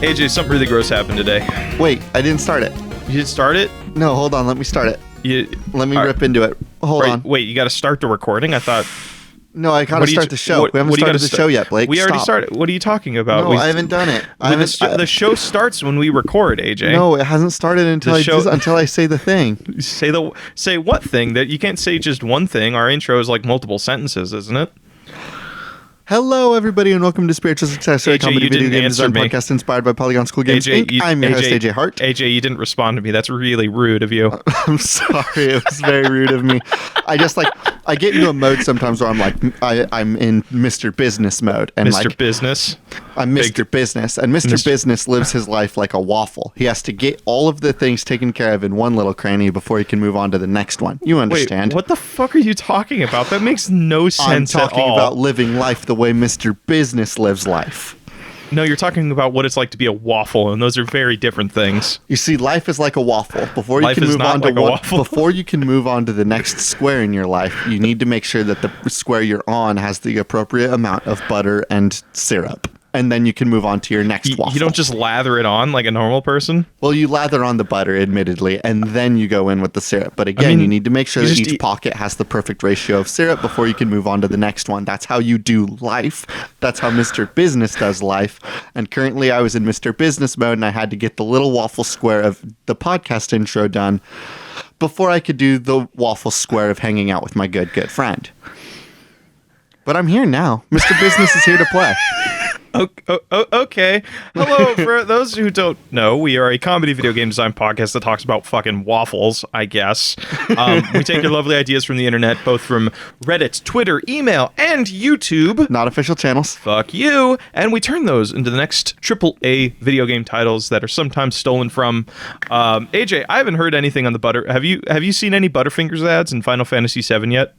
AJ, something really gross happened today. Wait, I didn't start it. You didn't start it? No, hold on. Let me start it. Let me rip into it. Hold on. Wait, you got to start the recording? I thought... No, I got to start the show. We haven't started the show yet, Blake. We already started. What are you talking about? No, I haven't done it. The show starts when we record, AJ. No, it hasn't started until I say the thing. Say what thing? That you can't say just one thing. Our intro is like multiple sentences, isn't it? Hello, everybody, and welcome to Spiritual Successor, a comedy video game design podcast inspired by Polygon School Games Inc. I'm your host, AJ Hart. AJ, you didn't respond to me. That's really rude of you. I'm sorry. It was very rude of me. I get into a mode sometimes where I'm like, I'm in Mr. Business mode. And Mr. Business? I'm Mr. Business. And Mr. Business lives his life like a waffle. He has to get all of the things taken care of in one little cranny before he can move on to the next one. You understand? Wait, what the fuck are you talking about? That makes no sense at all. I'm talking about living life the way Mr. Business lives life. No, you're talking about what it's like to be a waffle, and those are very different things. You see, life is like a waffle. Before you can move on to the next square in your life, you need to make sure that the square you're on has the appropriate amount of butter and syrup. And then you can move on to your next waffle. You don't just lather it on like a normal person? Well, you lather on the butter, admittedly, and then you go in with the syrup. But again, you need to make sure that each pocket has the perfect ratio of syrup before you can move on to the next one. That's how you do life. That's how Mr. Business does life. And currently, I was in Mr. Business mode, and I had to get the little waffle square of the podcast intro done before I could do the waffle square of hanging out with my good friend. But I'm here now. Mr. Business is here to play. Okay. Hello, for those who don't know, we are a comedy video game design podcast that talks about fucking waffles, I guess. We take your lovely ideas from the internet, both from Reddit, Twitter, email, and YouTube. Not official channels. Fuck you. And we turn those into the next AAA video game titles that are sometimes stolen from. AJ, I haven't heard anything on the butter. Have you seen any Butterfingers ads in Final Fantasy VII yet?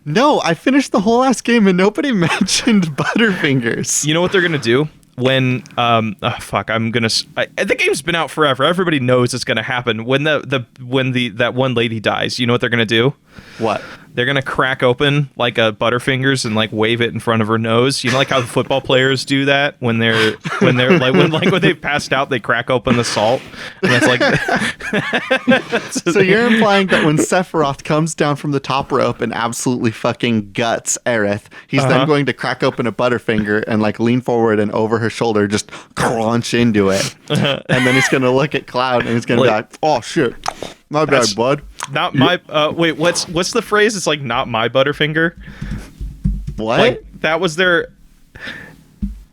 No, I finished the whole last game and nobody mentioned Butterfingers. You know what they're gonna do when the game's been out forever. Everybody knows it's gonna happen. When that one lady dies, you know what they're gonna do? What? They're gonna crack open like a Butterfingers and like wave it in front of her nose. You know, like how the football players do that when they're when they've passed out, they crack open the salt. And that's like. So you're implying that when Sephiroth comes down from the top rope and absolutely fucking guts Aerith, he's then going to crack open a Butterfinger and like lean forward and over her shoulder just crunch into it, and then he's gonna look at Cloud and he's gonna be like, "Oh shit, my bad, bud." Not my. Wait, what's the phrase? It's like not my Butterfinger. What? Like, that was their.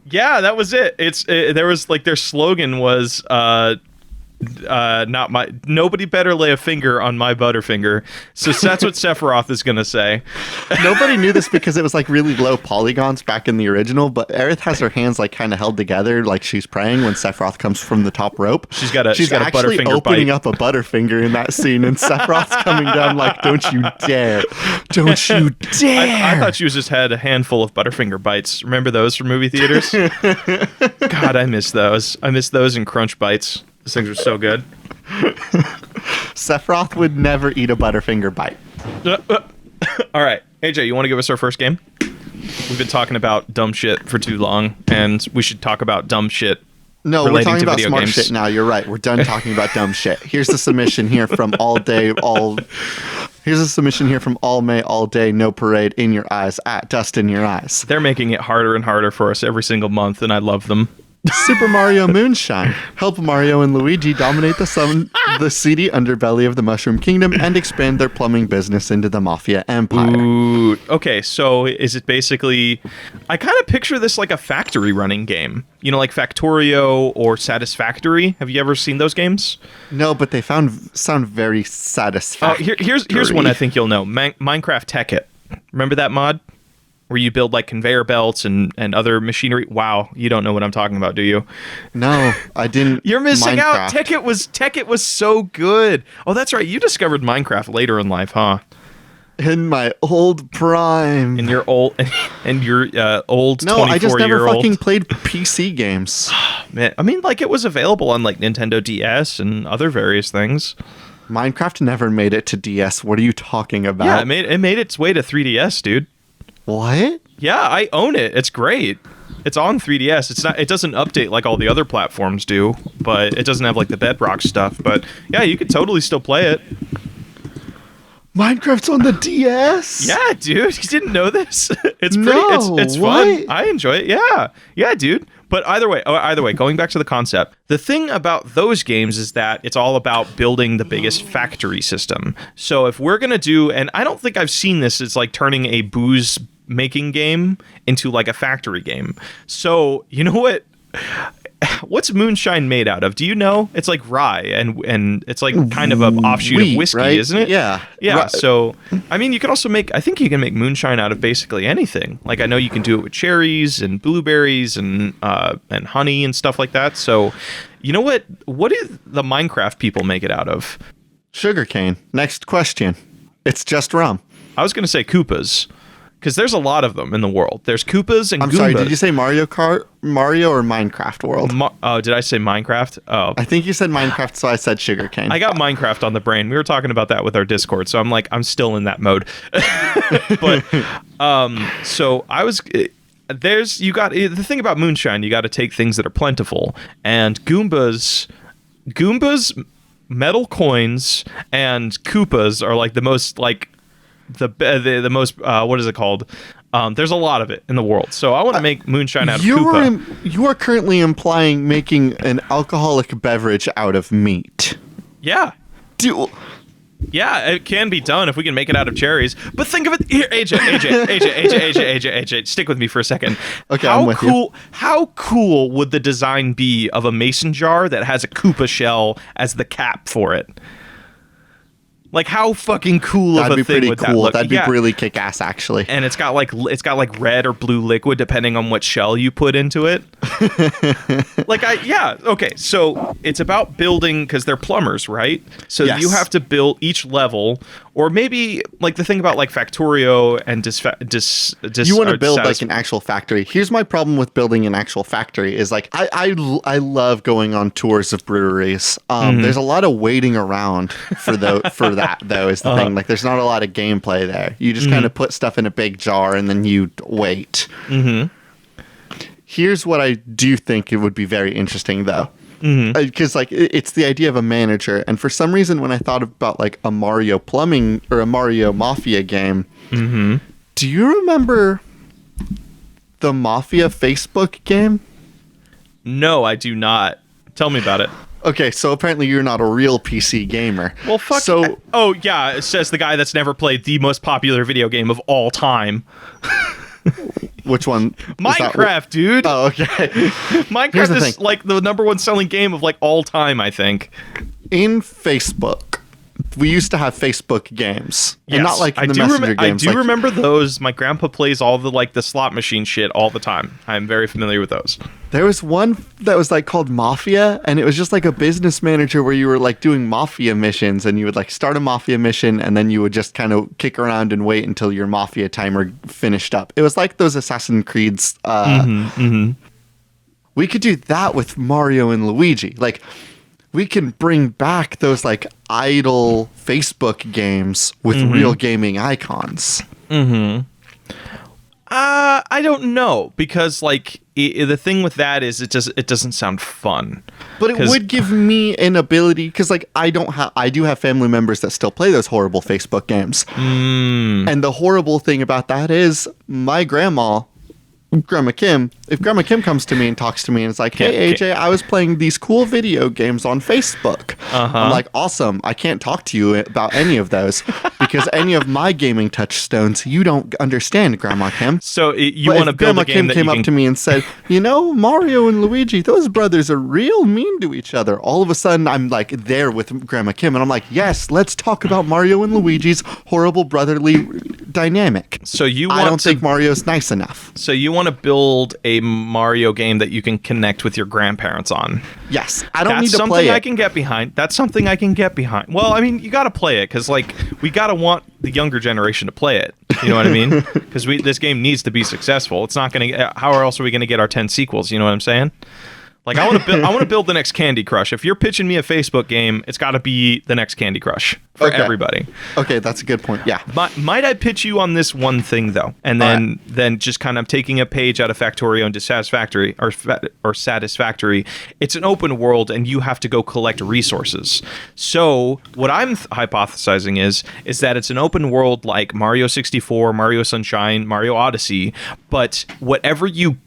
Yeah, that was it. There was like their slogan was not my. Nobody better lay a finger on my Butterfinger. So that's what Sephiroth is gonna say. Nobody knew this because it was like really low polygons back in the original, but Aerith has her hands like kind of held together like she's praying when Sephiroth comes from the top rope. She's got a actually Butterfinger opening bite. up a Butterfinger in that scene, and Sephiroth's coming down like, "Don't you dare! Don't you dare!" I thought she was just had a handful of Butterfinger bites. Remember those from movie theaters? God, I miss those. I miss those and Crunch Bites. Those things were so good. Sephiroth would never eat a Butterfinger bite. All right. AJ, you want to give us our first game? We've been talking about dumb shit for too long, and we should talk about dumb shit. No, we're talking about smart shit now. You're right. We're done talking about dumb shit. Here's the submission here from Here's a submission here from All May, All Day, No Parade, In Your Eyes, at Dust in Your Eyes. They're making it harder and harder for us every single month, and I love them. Super Mario Moonshine. Help Mario and Luigi dominate the seedy underbelly of the Mushroom Kingdom and expand their plumbing business into the Mafia Empire. Ooh, okay, so is it basically... I kind of picture this like a factory running game. You know, like Factorio or Satisfactory. Have you ever seen those games? No, but they sound very satisfactory. Here's one I think you'll know. Minecraft Tech-It. Remember that mod? Where you build like conveyor belts and other machinery. Wow, you don't know what I'm talking about, do you? No, I didn't. You're missing out. Tech-It was so good. Oh, that's right. You discovered Minecraft later in life, huh? In my old prime. In your old old 24-year-old. No, I just never fucking played PC games. Man, I mean, like it was available on like Nintendo DS and other various things. Minecraft never made it to DS. What are you talking about? Yeah, it made its way to 3DS, dude. What? Yeah, I own it. It's great. It's on 3DS. It's not. It doesn't update like all the other platforms do, but it doesn't have like the Bedrock stuff. But yeah, you could totally still play it. Minecraft's on the DS? Yeah, dude. You didn't know this? It's pretty. It's fun. I enjoy it. Yeah, dude. But either way, going back to the concept, the thing about those games is that it's all about building the biggest factory system. So if we're gonna do, and I don't think I've seen this, it's like turning a booze making game into like a factory game. So you know what? What's moonshine made out of? Do you know? It's like rye, and it's like kind of an offshoot of whiskey, right? Isn't it? Yeah. Yeah. So, I mean, you can also make. I think you can make moonshine out of basically anything. Like I know you can do it with cherries and blueberries and honey and stuff like that. So, you know what? What do the Minecraft people make it out of? Sugarcane. Next question. It's just rum. I was going to say Koopas. Because there's a lot of them in the world. There's Koopas and Goombas. I'm sorry, did you say Mario or Minecraft World? Did I say Minecraft? Oh. I think you said Minecraft, so I said sugarcane. I got Minecraft on the brain. We were talking about that with our Discord, so I'm still in that mode. But, so I was... the thing about moonshine, you got to take things that are plentiful. And Goombas, metal coins, and Koopas are like the most, like... the most what is it called? There's a lot of it in the world, so I want to make moonshine out of Koopa. You are currently implying making an alcoholic beverage out of meat. Yeah. Yeah, it can be done if we can make it out of cherries. But think of it here, AJ, stick with me for a second. Okay, I'm with you. How cool would the design be of a mason jar that has a Koopa shell as the cap for it? Like how fucking cool of a thing would that look? That'd be really kick-ass, actually. And it's got like red or blue liquid depending on what shell you put into it. Okay. So it's about building, because they're plumbers, right? So you have to build each level, or maybe like the thing about like Factorio and you want to build like an actual factory. Here's my problem with building an actual factory is like I love going on tours of breweries. There's a lot of waiting around for that though is the thing. Like there's not a lot of gameplay there. You just kind of put stuff in a big jar and then you wait. Here's what I do think it would be very interesting though. Because like it's the idea of a manager, and for some reason when I thought about like a Mario plumbing or a Mario Mafia game, do you remember the Mafia Facebook game? No, I do not. Tell me about it. Okay, so apparently you're not a real PC gamer. Well, fuck. So, yeah, it says the guy that's never played the most popular video game of all time. Which one? Minecraft, dude. Oh, okay. Minecraft is like the #1 selling game of like all time, I think. In Facebook, we used to have Facebook games. Yes, and not like the Messenger games. I do remember those. My grandpa plays all the slot machine shit all the time. I'm very familiar with those. There was one that was like called Mafia, and it was just like a business manager where you were like doing mafia missions, and you would like start a mafia mission, and then you would just kind of kick around and wait until your mafia timer finished up. It was like those Assassin's Creeds. We could do that with Mario and Luigi. Like, we can bring back those like idle Facebook games with real gaming icons. I don't know, because like the thing with that is it doesn't sound fun. But it would give me an ability, because like I do have family members that still play those horrible Facebook games. And the horrible thing about that is my Grandma Kim, if Grandma Kim comes to me and talks to me and is like, hey, AJ, I was playing these cool video games on Facebook. I'm like, awesome. I can't talk to you about any of those because any of my gaming touchstones, you don't understand, Grandma Kim. So you want to build a game that Kim came up to me and said, you know, Mario and Luigi, those brothers are real mean to each other. All of a sudden, I'm like there with Grandma Kim and I'm like, yes, let's talk about Mario and Luigi's horrible brotherly dynamic. So I don't think Mario's nice enough. So you want to build a Mario game that you can connect with your grandparents on. Yes. I don't need to play it. That's something I can get behind. That's something I can get behind. Well, I mean, you got to play it because, like, we got to want the younger generation to play it. You know what I mean? Because this game needs to be successful. It's not going to... How else are we going to get our 10 sequels? You know what I'm saying? Like I want to build the next Candy Crush. If you're pitching me a Facebook game, it's got to be the next Candy Crush for everybody. Okay, that's a good point. Yeah. Might I pitch you on this one thing though, and then just kind of taking a page out of Factorio into Satisfactory or Satisfactory. It's an open world, and you have to go collect resources. So what I'm hypothesizing is that it's an open world like Mario 64, Mario Sunshine, Mario Odyssey, but whatever you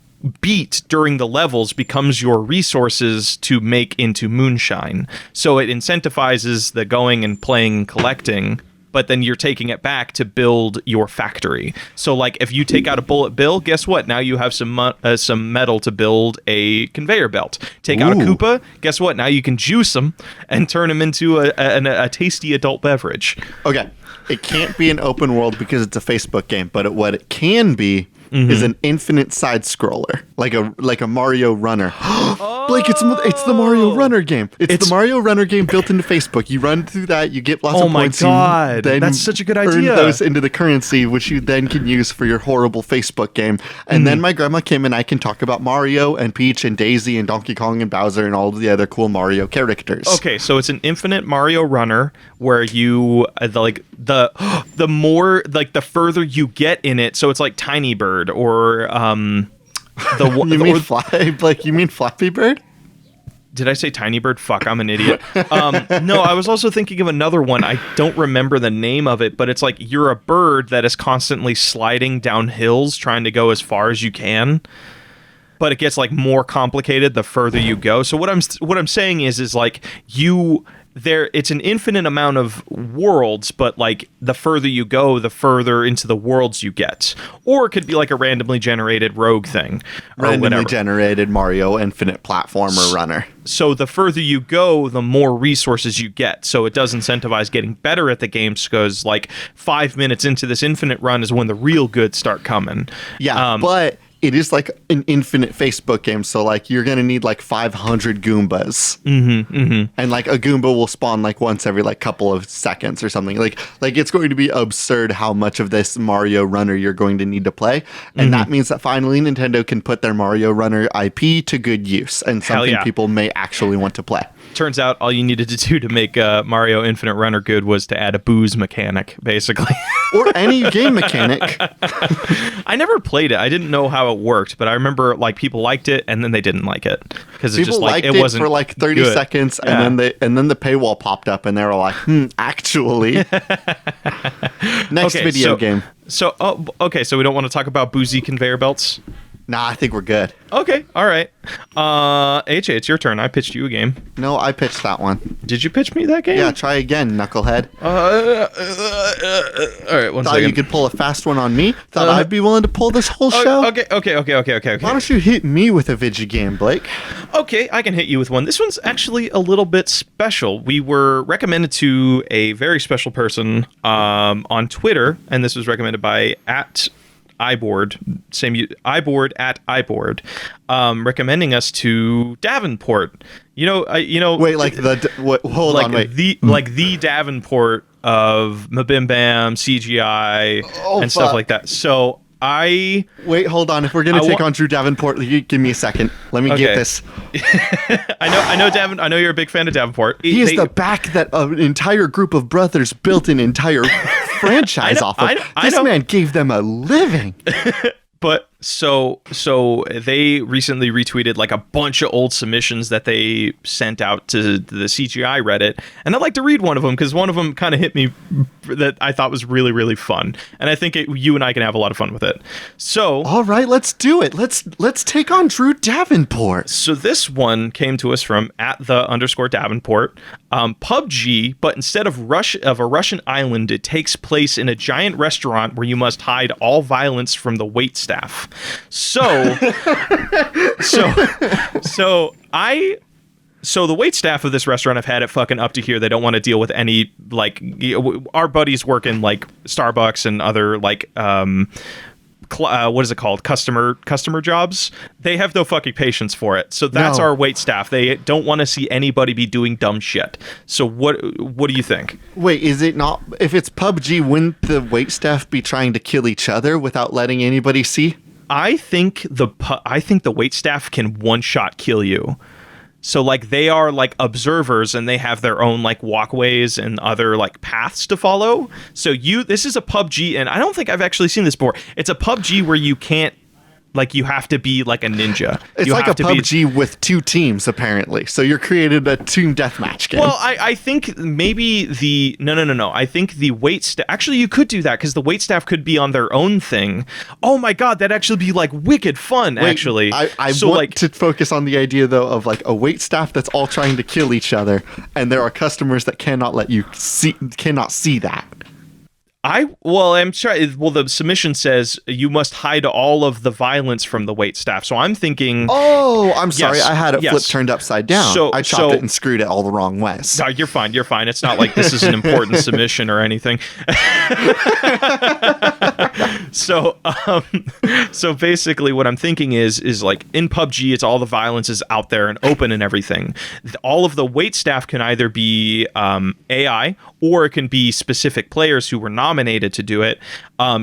beat during the levels becomes your resources to make into moonshine. So it incentivizes the going and playing and collecting, but then you're taking it back to build your factory. So like if you take out a bullet bill, guess what? Now you have some metal to build a conveyor belt. Take out a Koopa, guess what? Now you can juice them and turn them into a tasty adult beverage. Okay. It can't be an open world because it's a Facebook game, but what it can be is an infinite side scroller, like a Mario Runner. Blake, it's the Mario Runner game. It's the Mario Runner game built into Facebook. You run through that, you get lots of points. Oh my god, that's such a good idea. Earn those into the currency, which you then can use for your horrible Facebook game. And then my grandma Kim and I can talk about Mario and Peach and Daisy and Donkey Kong and Bowser and all of the other cool Mario characters. Okay, so it's an infinite Mario Runner where you the more like the further you get in it. So it's like Tiny Bird or you mean Flappy Bird? Did I say Tiny Bird? Fuck, I'm an idiot. No, I was also thinking of another one. I don't remember the name of it, but it's like you're a bird that is constantly sliding down hills trying to go as far as you can. But it gets like more complicated the further you go. So what I'm saying is like it's an infinite amount of worlds, but like the further you go, the further into the worlds you get. Or it could be like a randomly generated rogue thing. Randomly generated Mario Infinite platformer runner. So the further you go, the more resources you get. So it does incentivize getting better at the games because like 5 minutes into this infinite run is when the real goods start coming. Yeah, but it is like an infinite Facebook game, so like you're gonna need like 500 Goombas, and like a Goomba will spawn like once every like couple of seconds or something. Like it's going to be absurd how much of this Mario Runner you're going to need to play, and that means that finally Nintendo can put their Mario Runner IP to good use and something people may actually want to play. Turns out all you needed to do to make Mario Infinite Runner good was to add a booze mechanic, basically. Or any game mechanic. I never played it. I didn't know how it worked, but I remember like people liked it and then they didn't like it because it just like it wasn't for like 30 good. seconds, and then the paywall popped up and they were like, actually. Next video game. So okay, so we don't want to talk about boozy conveyor belts. Nah, I think we're good. Okay, all right. AJ, it's your turn. I pitched you a game. No, I pitched that one. Did you pitch me that game? Yeah, try again, knucklehead. All right, one Thought second. you could pull a fast one on me? Thought I'd be willing to pull this whole show? Okay. Why don't you hit me with a video game, Blake? Okay, I can hit you with one. This one's actually a little bit special. We were recommended to a very special person on Twitter, and this was recommended by @iBoard, @iBoard, recommending us to Davenport. Wait, like hold on, wait. The Davenport of Mabim Bam, CGI, and stuff like that. So wait, hold on. If we're gonna take on Drew Davenport, give me a second. Let me get this. I know Davin. I know you're a big fan of Davenport. He is the back that an entire group of brothers built an entire franchise off of. This man gave them a living. But so they recently retweeted like a bunch of old submissions that they sent out to the CGI Reddit, and I'd like to read one of them because one of them kind of hit me that I thought was really, really fun, and I think you and I can have a lot of fun with it. So all right, let's do it. Let's take on Drew Davenport. So this one came to us from @the_Davenport. PUBG, but instead of a Russian island, it takes place in a giant restaurant where you must hide all violence from the waitstaff. So the waitstaff of this restaurant have had it fucking up to here. They don't want to deal with any like our buddies work in like Starbucks and other like what is it called? Customer jobs. They have no fucking patience for it. So that's our wait staff. They don't want to see anybody be doing dumb shit. So what do you think? Wait, is it not? If it's PUBG, wouldn't the wait staff be trying to kill each other without letting anybody see? I think the wait staff can one shot kill you. So like they are like observers and they have their own like walkways and other like paths to follow. So this is a PUBG, and I don't think I've actually seen this before. It's a PUBG where you can't, like, you have to be like a ninja. It's you like have a to PUBG with 2 teams, apparently. So you're created a team deathmatch game. Well, I think maybe no. I think the wait staff. Actually, you could do that because the wait staff could be on their own thing. Oh my god, that'd actually be like wicked fun. Actually, I want to focus on the idea though of like a wait staff that's all trying to kill each other, and there are customers that cannot see that. I'm trying. Well, the submission says you must hide all of the violence from the wait staff. So I'm thinking. Oh, I'm sorry. Yes, I had it flipped turned upside down. I chopped it and screwed it all the wrong ways. No, you're fine. You're fine. It's not like this is an important submission or anything. So basically, what I'm thinking is like in PUBG, it's all the violence is out there and open and everything. All of the wait staff can either be AI or it can be specific players who were nominated to do it.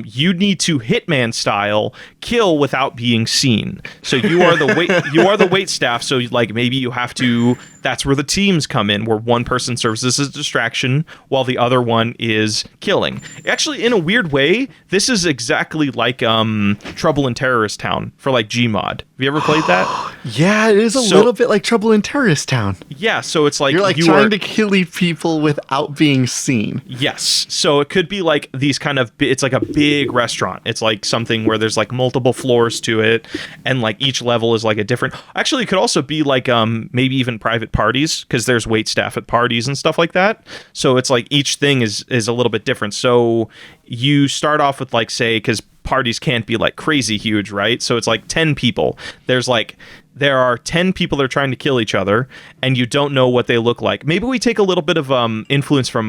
You need to Hitman style kill without being seen. So you are the wait staff. So like maybe you have to. That's where the teams come in, where one person serves as a distraction while the other one is killing. Actually, in a weird way, this is exactly like Trouble in Terrorist Town for like Gmod. Have you ever played that? Yeah, it is a little bit like Trouble in Terrorist Town. Yeah, so it's like you're like trying to kill people without being seen. Yes, so it could be like these kind of. It's like a big restaurant. It's like something where there's like multiple floors to it, and like each level is like a different. Actually, it could also be like maybe even private parties, because there's wait staff at parties and stuff like that. So it's like each thing is a little bit different. So you start off with like, say, because parties can't be like crazy huge, right? So it's like 10 people. There are 10 people that are trying to kill each other, and you don't know what they look like. Maybe we take a little bit of influence from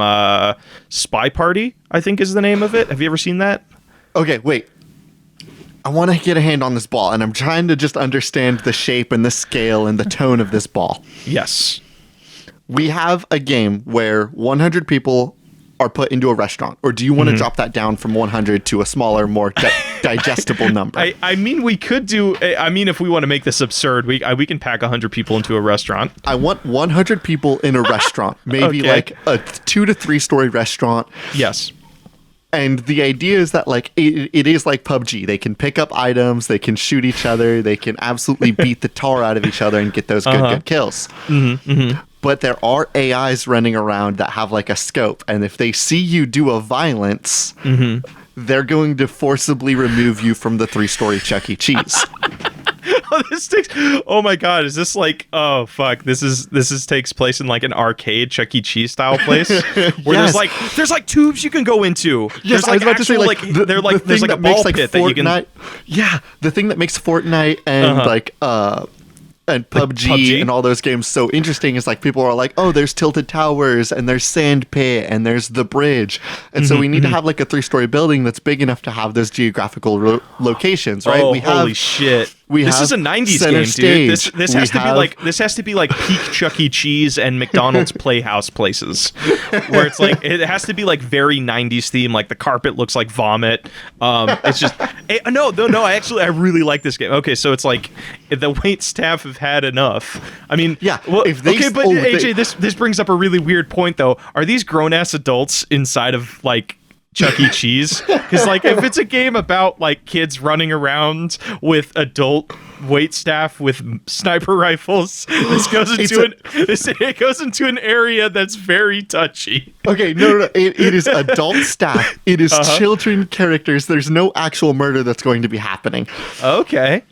Spy Party, I think is the name of it. Have you ever seen that? Okay, wait. I want to get a hand on this ball, and I'm trying to just understand the shape and the scale and the tone of this ball. Yes. We have a game where 100 people are put into a restaurant, or do you want to drop that down from 100 to a smaller, more digestible number? I mean, we could do. I mean, if we want to make this absurd, we can pack 100 people into a restaurant. I want 100 people in a restaurant, maybe like a 2 to 3 story restaurant. Yes. And the idea is that like it is like PUBG. They can pick up items, they can shoot each other, they can absolutely beat the tar out of each other and get those good kills. But there are AIs running around that have like a scope, and if they see you do a violence, they're going to forcibly remove you from the 3-story Chuck E. Cheese. Oh my god, is this like, oh fuck, this takes place in like an arcade Chuck E. Cheese style place where there's like tubes you can go into. Yes, there's like I was about to say like there's like a ball pit that you can. Yeah, the thing that makes Fortnite and and PUBG and all those games so interesting is like people are like, oh, there's tilted towers and there's sand pit and there's the bridge, and so we need to have like a 3-story building that's big enough to have those geographical locations, right? Oh, holy shit! This is a 90's game, dude. This has to be like peak Chuck E. Cheese and McDonald's Playhouse places, where it's like it has to be like very 90's theme. Like the carpet looks like vomit. It's just no. I really like this game. Okay, so it's like the wait staff have had enough. I mean, yeah. Well, AJ, this brings up a really weird point though. Are these grown ass adults inside of like Chuck E. Cheese? Because like if it's a game about like kids running around with adult wait staff with sniper rifles, it goes into an area that's very touchy. Okay, no. It is adult staff. It is children characters. There's no actual murder that's going to be happening. Okay.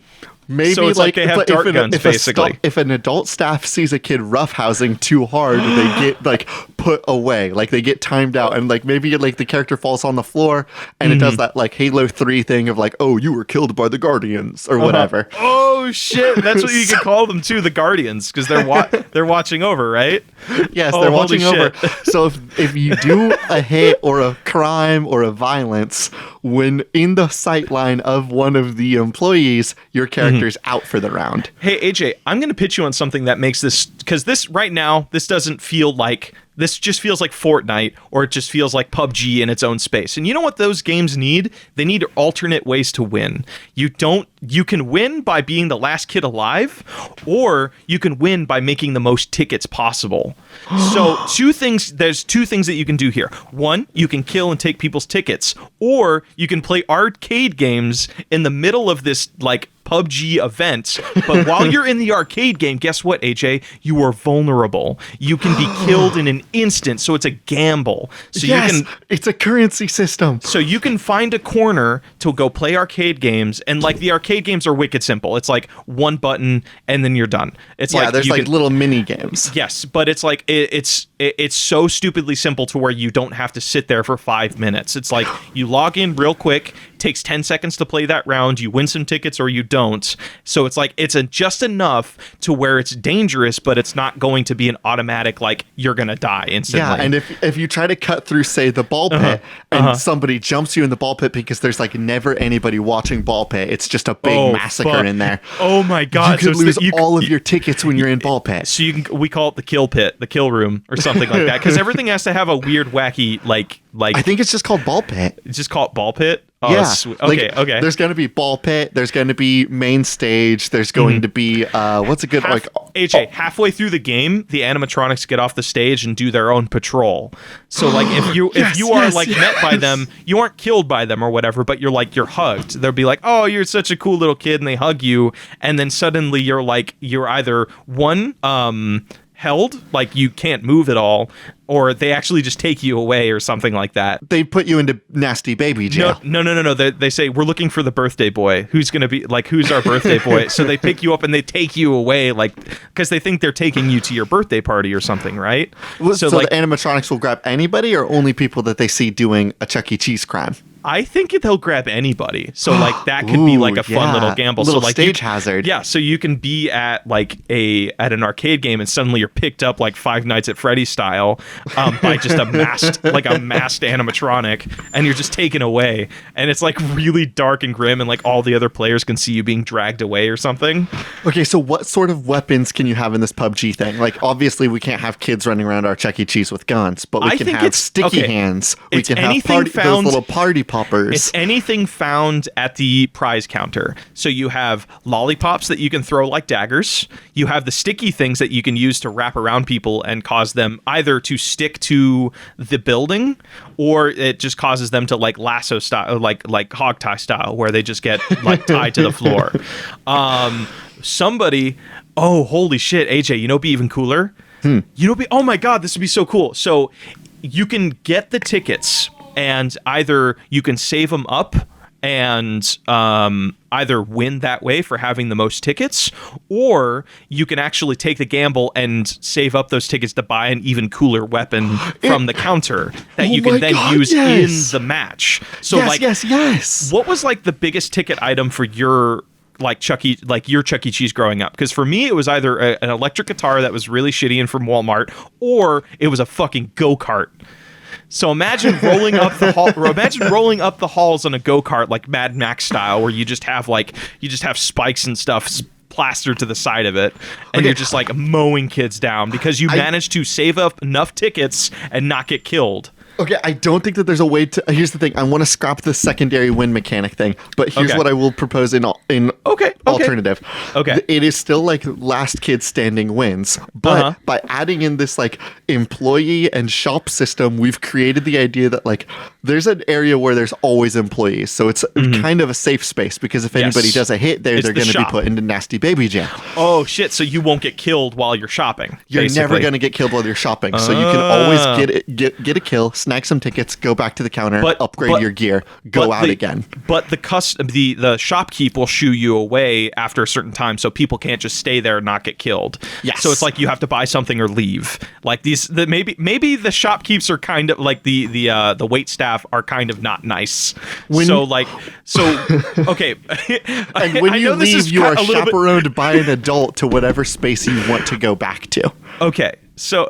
Maybe so it's like they have dart guns, basically. If an adult staff sees a kid roughhousing too hard, they get like put away, like they get timed out, and like maybe like the character falls on the floor, and it does that like Halo 3 thing of like, oh, you were killed by the Guardians or whatever. Oh shit, that's what you can call them too, the Guardians, because they're watching over, right? Yes, they're watching over. So if you do a hit or a crime or a violence when in the sight line of one of the employees, your character's out for the round. Hey AJ, I'm going to pitch you on something that makes this, because this right now, this doesn't feel like This just feels like Fortnite, or it just feels like PUBG in its own space. And you know what those games need? They need alternate ways to win. You can win by being the last kid alive, or you can win by making the most tickets possible. So there's two things that you can do here. One, you can kill and take people's tickets, or you can play arcade games in the middle of this like PUBG event, but while you're in the arcade game, guess what, AJ? You are vulnerable. You can be killed in an instant, so it's a gamble. So it's a currency system. So you can find a corner to go play arcade games, and like the arcade games are wicked simple. It's like one button, and then you're done. It's there's little mini games. Yes, but it's like it's so stupidly simple to where you don't have to sit there for 5 minutes. It's like you log in real quick. Takes 10 seconds to play that round. You win some tickets or you don't. So it's like it's just enough to where it's dangerous, but it's not going to be an automatic like you're gonna die instantly. Yeah, and if you try to cut through, say, the ball pit, and somebody jumps you in the ball pit because there's like never anybody watching ball pit, it's just a big massacre in there. Oh my god! You could lose all of your tickets when you're in ball pit. So we call it the kill pit, the kill room, or something like that, because everything has to have a weird, wacky like. I think it's just called ball pit. It's just called ball pit. Oh, yeah. Okay. Okay. There's going to be ball pit. There's going to be main stage. There's going to be what's a good AJ, halfway through the game, the animatronics get off the stage and do their own patrol. So like if you are met by them, you aren't killed by them or whatever, but you're hugged. They'll be like, "Oh, you're such a cool little kid," and they hug you, and then suddenly you're either held, like you can't move at all, or they actually just take you away or something like that. They put you into nasty baby jail. No. They say, we're looking for the birthday boy. Who's our birthday boy? So they pick you up and they take you away, like, because they think they're taking you to your birthday party or something, right? So the animatronics will grab anybody, or only people that they see doing a Chuck E. Cheese crime? I think they'll grab anybody. So like that could be like a fun little gamble. Little so like stage hazard. Yeah. So you can be at like at an arcade game and suddenly you're picked up like Five Nights at Freddy's style by just a masked animatronic, and you're just taken away. And it's like really dark and grim, and like all the other players can see you being dragged away or something. Okay, so what sort of weapons can you have in this PUBG thing? Like obviously we can't have kids running around our Chuck E. Cheese with guns, but we can have sticky hands. We can have those little party poppers. It's anything found at the prize counter. So you have lollipops that you can throw like daggers. You have the sticky things that you can use to wrap around people and cause them either to stick to the building, or it just causes them to like lasso style, like hog tie style, where they just get like tied to the floor. Oh, holy shit, AJ, you know, be even cooler. Oh my God, this would be so cool. So you can get the tickets, and either you can save them up and either win that way for having the most tickets, or you can actually take the gamble and save up those tickets to buy an even cooler weapon from the counter that you can then use in the match. So yes. What was like the biggest ticket item for your your Chuck E. Cheese growing up? Because for me, it was either an electric guitar that was really shitty and from Walmart, or it was a fucking go-kart. So imagine rolling up the halls on a go-kart like Mad Max style, where you just have spikes and stuff plastered to the side of it, and you're just like mowing kids down because you managed to save up enough tickets and not get killed. Okay, I don't think that there's a way to... Here's the thing. I want to scrap the secondary win mechanic thing, but here's what I will propose in alternative. Okay. It is still like last kid standing wins, but by adding in this like employee and shop system, we've created the idea that like there's an area where there's always employees, so it's kind of a safe space, because if anybody does a hit there, they're going to be put into nasty baby jail. Oh shit, so you won't get killed while you're shopping. You're never going to get killed while you're shopping, so you can always get a kill, snag some tickets, go back to the counter, upgrade your gear, go out again. But the shopkeep will shoo you away after a certain time, so people can't just stay there and not get killed. Yes. So it's like you have to buy something or leave. Like maybe the shopkeeps are kind of like the wait staff are kind of not nice. Okay. And when you leave, you are chaperoned by an adult to whatever space you want to go back to. Okay. So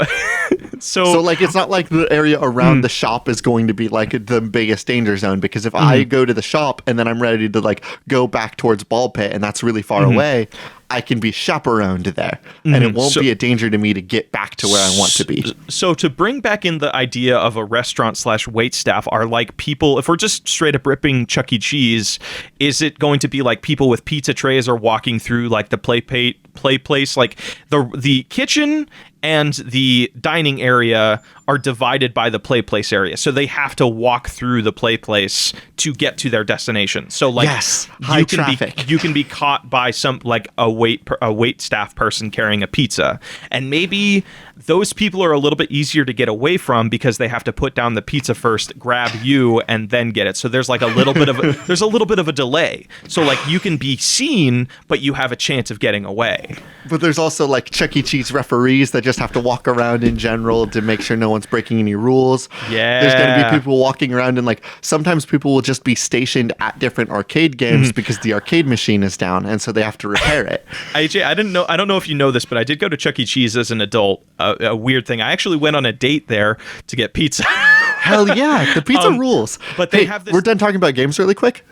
So like, it's not like the area around the shop is going to be like the biggest danger zone, because if I go to the shop and then I'm ready to like go back towards ball pit and that's really far away, I can be chaperoned there, and it won't be a danger to me to get back to where I want to be. So to bring back in the idea of a restaurant / wait staff, are like people, if we're just straight up ripping Chuck E. Cheese, is it going to be like people with pizza trays are walking through like the play place? Like the kitchen and the dining area are divided by the play place area, so they have to walk through the play place to get to their destination. So like, high traffic. You can be caught by some like a wait staff person carrying a pizza, and maybe those people are a little bit easier to get away from because they have to put down the pizza first, grab you, and then get it. So there's like a little bit of a delay. So like, you can be seen, but you have a chance of getting away. But there's also like Chuck E. Cheese referees that just have to walk around in general to make sure no one's breaking any rules. Yeah. There's going to be people walking around, and like sometimes people will just be stationed at different arcade games because the arcade machine is down, and so they have to repair it. AJ, I don't know if you know this, but I did go to Chuck E. Cheese as an adult. A weird thing. I actually went on a date there to get pizza. Hell yeah, the pizza rules. But they have this. We're done talking about games really quick.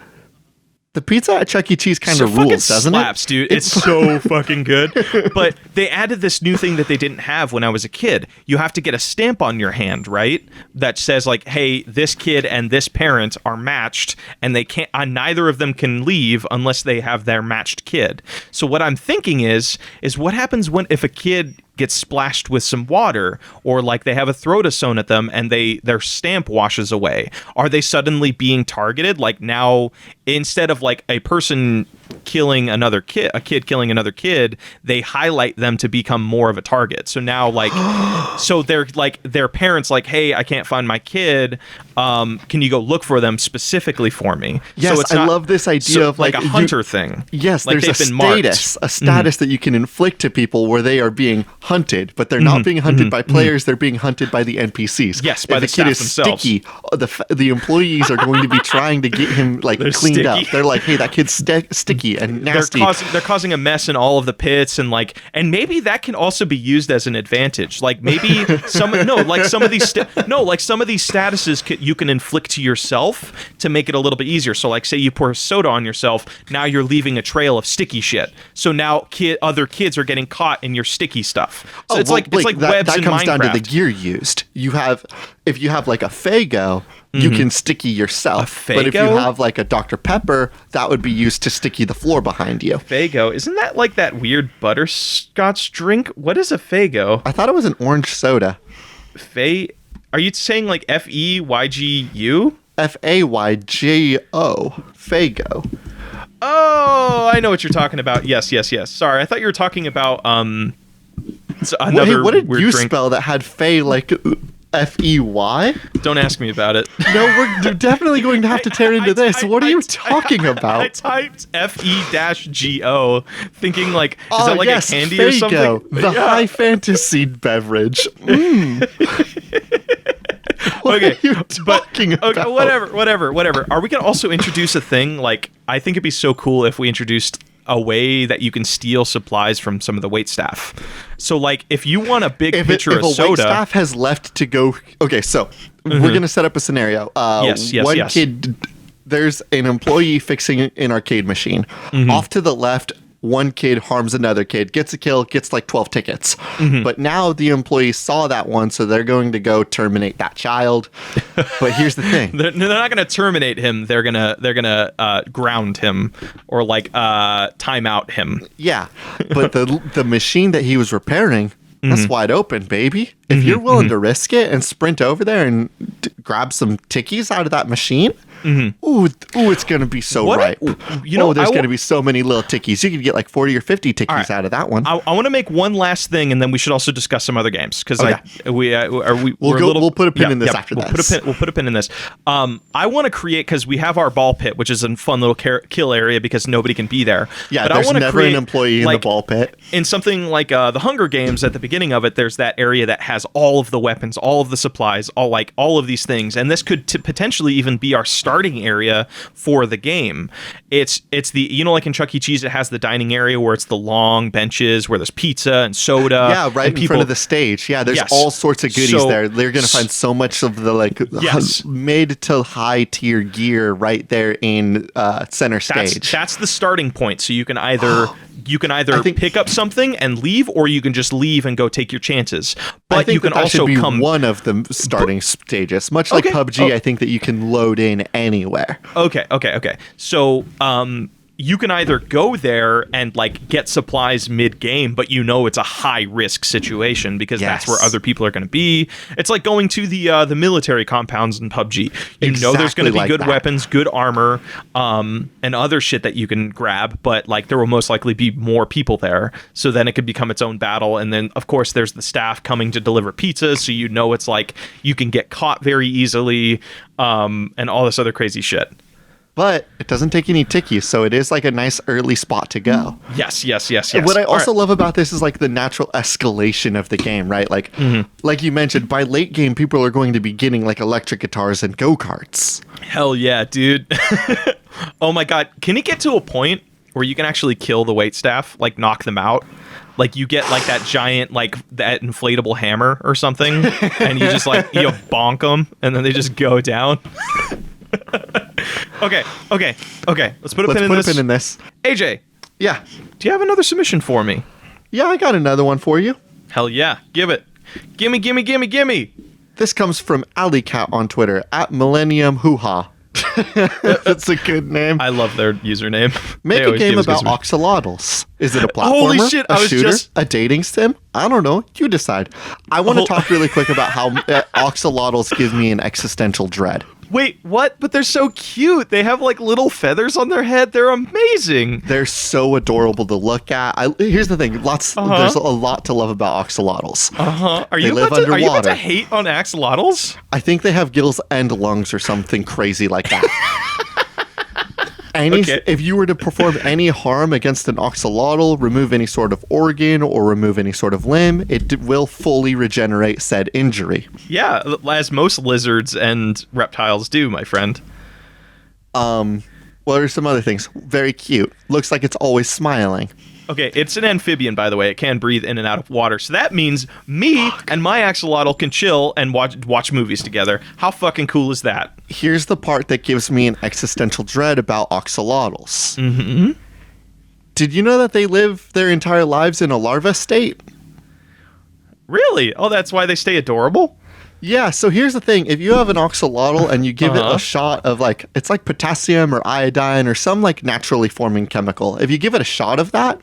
The pizza at Chuck E. Cheese kind of rules, doesn't slaps, it? Dude. It's so fucking good. But they added this new thing that they didn't have when I was a kid. You have to get a stamp on your hand, right? That says like, hey, this kid and this parent are matched, and they can't. Neither of them can leave unless they have their matched kid. So what I'm thinking is what happens if a kid gets splashed with some water, or like they have a throat sewn at them and their stamp washes away? Are they suddenly being targeted? Like now, instead of like a person killing another kid, a kid killing another kid, they highlight them to become more of a target. So now like, so they're like, their parents like, hey, I can't find my kid. Can you go look for them specifically for me? Yes, so it's I love this idea of like a hunter thing. Yes, like there's a status that you can inflict to people where they are being hunted, but they're not being hunted by players. They're being hunted by the NPCs. Yes, by if the kid is themselves. Sticky, the employees are going to be trying to get him like cleaned up. They're like, hey, that kid's sticky and nasty. They're causing a mess in all of the pits, and like, and maybe that can also be used as an advantage. Like maybe some of these statuses you can inflict to yourself to make it a little bit easier. So like, say you pour soda on yourself, now you're leaving a trail of sticky shit. So now other kids are getting caught in your sticky stuff. So it's like webs in Minecraft. That comes down to the gear used. If you have like a Faygo, you can sticky yourself. But if you have like a Dr. Pepper, that would be used to sticky the floor behind you. Faygo, isn't that like that weird butterscotch drink? What is a Faygo? I thought it was an orange soda. Are you saying like FEYGU? FAYGO. Faygo. Oh, I know what you're talking about. Yes. Sorry, I thought you were talking about another what did weird you drink. spell that had Fay like FEY? Don't ask me about it. No, we're definitely going to have to tear into this. What are you talking about? I typed FE-GO, thinking like, is that like a candy Faygo, or something? The high fantasy beverage. What are you talking about? Okay, whatever. Are we gonna also introduce a thing like, I think it'd be so cool if we introduced a way that you can steal supplies from some of the wait staff. So like, if you want a big pitcher of soda, wait staff has left to go. Okay, so we're gonna set up a scenario. Yes. Kid, there's an employee fixing an arcade machine. Off to the left, one kid harms another kid, gets a kill, gets like 12 tickets. But now the employees saw that one, so they're going to go terminate that child. But here's the thing: they're not going to terminate him. They're gonna ground him or like time out him. Yeah, but the machine that he was repairing, that's wide open, baby. If you're willing to risk it and sprint over there and grab some tickies out of that machine. Ooh, it's gonna be so ripe. There's gonna be so many little tickies. You could get like 40 or 50 tickies out of that one. I want to make one last thing, and then we should also discuss some other games because we'll put a pin in this after this. We'll put a pin in this. I want to create, because we have our ball pit, which is a fun little kill area because nobody can be there. Yeah, but there's I never an employee in the ball pit. In something like the Hunger Games, at the beginning of it, there's that area that has all of the weapons, all of the supplies, all of these things, and this could potentially even be our starting starting area for the game. It's the, you know, like in Chuck E. Cheese, it has the dining area where it's the long benches where there's pizza and soda. Yeah, right in front of the stage. Yeah, there's all sorts of goodies there. They're going to find so much of the like mid to high tier gear right there in center stage. That's the starting point. So you can either pick up something and leave, or you can just leave and go take your chances. But you can also come one of the starting stages, much like PUBG. I think that you can load in anywhere. Okay. So you can either go there and like get supplies mid-game, but you know it's a high-risk situation because that's where other people are going to be. It's like going to the military compounds in PUBG. You know there's going to be good weapons, good armor, and other shit that you can grab, but like there will most likely be more people there. So then it could become its own battle. And then, of course, there's the staff coming to deliver pizzas, so you know it's like you can get caught very easily, and all this other crazy shit. But it doesn't take any tickies, so it is like a nice early spot to go. Yes. What I also love about this is like the natural escalation of the game, right? Like, like you mentioned, by late game, people are going to be getting like electric guitars and go-karts. Hell yeah, dude. Oh my God. Can it get to a point where you can actually kill the waitstaff, like knock them out? Like you get like that giant, like that inflatable hammer or something, and you just like, you bonk them, and then they just go down. Okay. Let's put a pin in this. AJ. Yeah. Do you have another submission for me? Yeah, I got another one for you. Hell yeah. Give it. Gimme. This comes from Alleycat on Twitter, @MillenniumHooHa. That's a good name. I love their username. Make a game about axolotls. Is it a platformer? Holy shit, a shooter? A dating sim? I don't know. You decide. I want to talk really quick about how axolotls give me an existential dread. Wait, what? But they're so cute. They have like little feathers on their head. They're amazing. They're so adorable to look at. Here's the thing. There's a lot to love about axolotls. Are you about to hate on axolotls? I think they have gills and lungs or something crazy like that. If you were to perform any harm against an axolotl, remove any sort of organ or remove any sort of limb, it will fully regenerate said injury. Yeah, as most lizards and reptiles do, my friend. What are some other things? Very cute. Looks like it's always smiling. Okay, it's an amphibian, by the way. It can breathe in and out of water. So that means me and my axolotl can chill and watch movies together. How fucking cool is that? Here's the part that gives me an existential dread about axolotls. Mm-hmm. Did you know that they live their entire lives in a larva state? Really? Oh, that's why they stay adorable? Yeah, so here's the thing. If you have an axolotl and you give it a shot of like, it's like potassium or iodine or some like naturally forming chemical. If you give it a shot of that,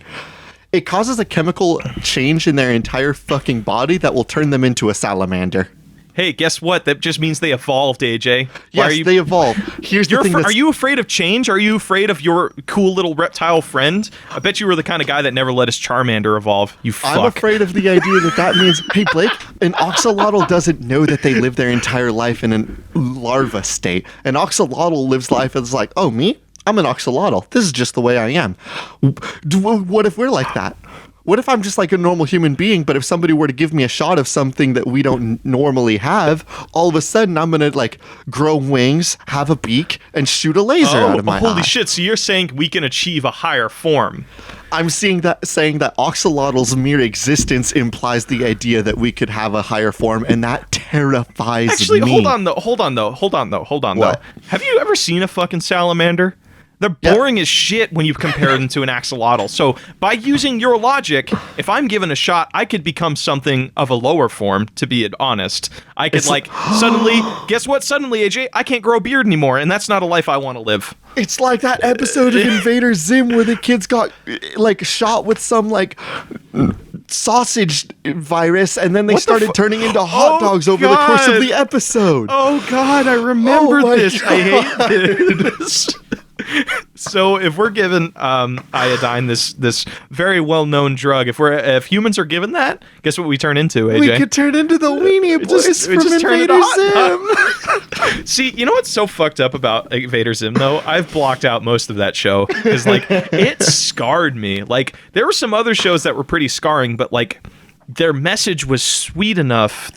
it causes a chemical change in their entire fucking body that will turn them into a salamander. Hey, guess what? That just means they evolved, AJ. Yes, they evolved. Here's the thing. Are you afraid of change? Are you afraid of your cool little reptile friend? I bet you were the kind of guy that never let his Charmander evolve. You fuck. I'm afraid of the idea that means, hey, Blake, an axolotl doesn't know that they live their entire life in a larva state. An axolotl lives life as like, oh, me? I'm an axolotl. This is just the way I am. What if we're like that? What if I'm just like a normal human being, but if somebody were to give me a shot of something that we don't normally have, all of a sudden I'm going to like grow wings, have a beak, and shoot a laser out of my eye. Holy shit, so you're saying we can achieve a higher form. I'm saying that axolotl's mere existence implies the idea that we could have a higher form, and that terrifies me. Actually, hold on though. Have you ever seen a fucking salamander? They're boring as shit when you compare them to an axolotl. So by using your logic, if I'm given a shot, I could become something of a lower form, to be honest. I could suddenly, guess what? Suddenly, AJ, I can't grow a beard anymore, and that's not a life I want to live. It's like that episode of Invader Zim where the kids got like shot with some like sausage virus, and then they started turning into hot dogs over the course of the episode. Oh God, I remember this. God. I hate this. So if we're given iodine, this very well-known drug, if humans are given that, guess what we turn into, AJ? We could turn into the Weenie Boys from Invader Zim. See, you know what's so fucked up about Invader Zim, though? I've blocked out most of that show because, like, it scarred me. Like, there were some other shows that were pretty scarring, but, like, their message was sweet enough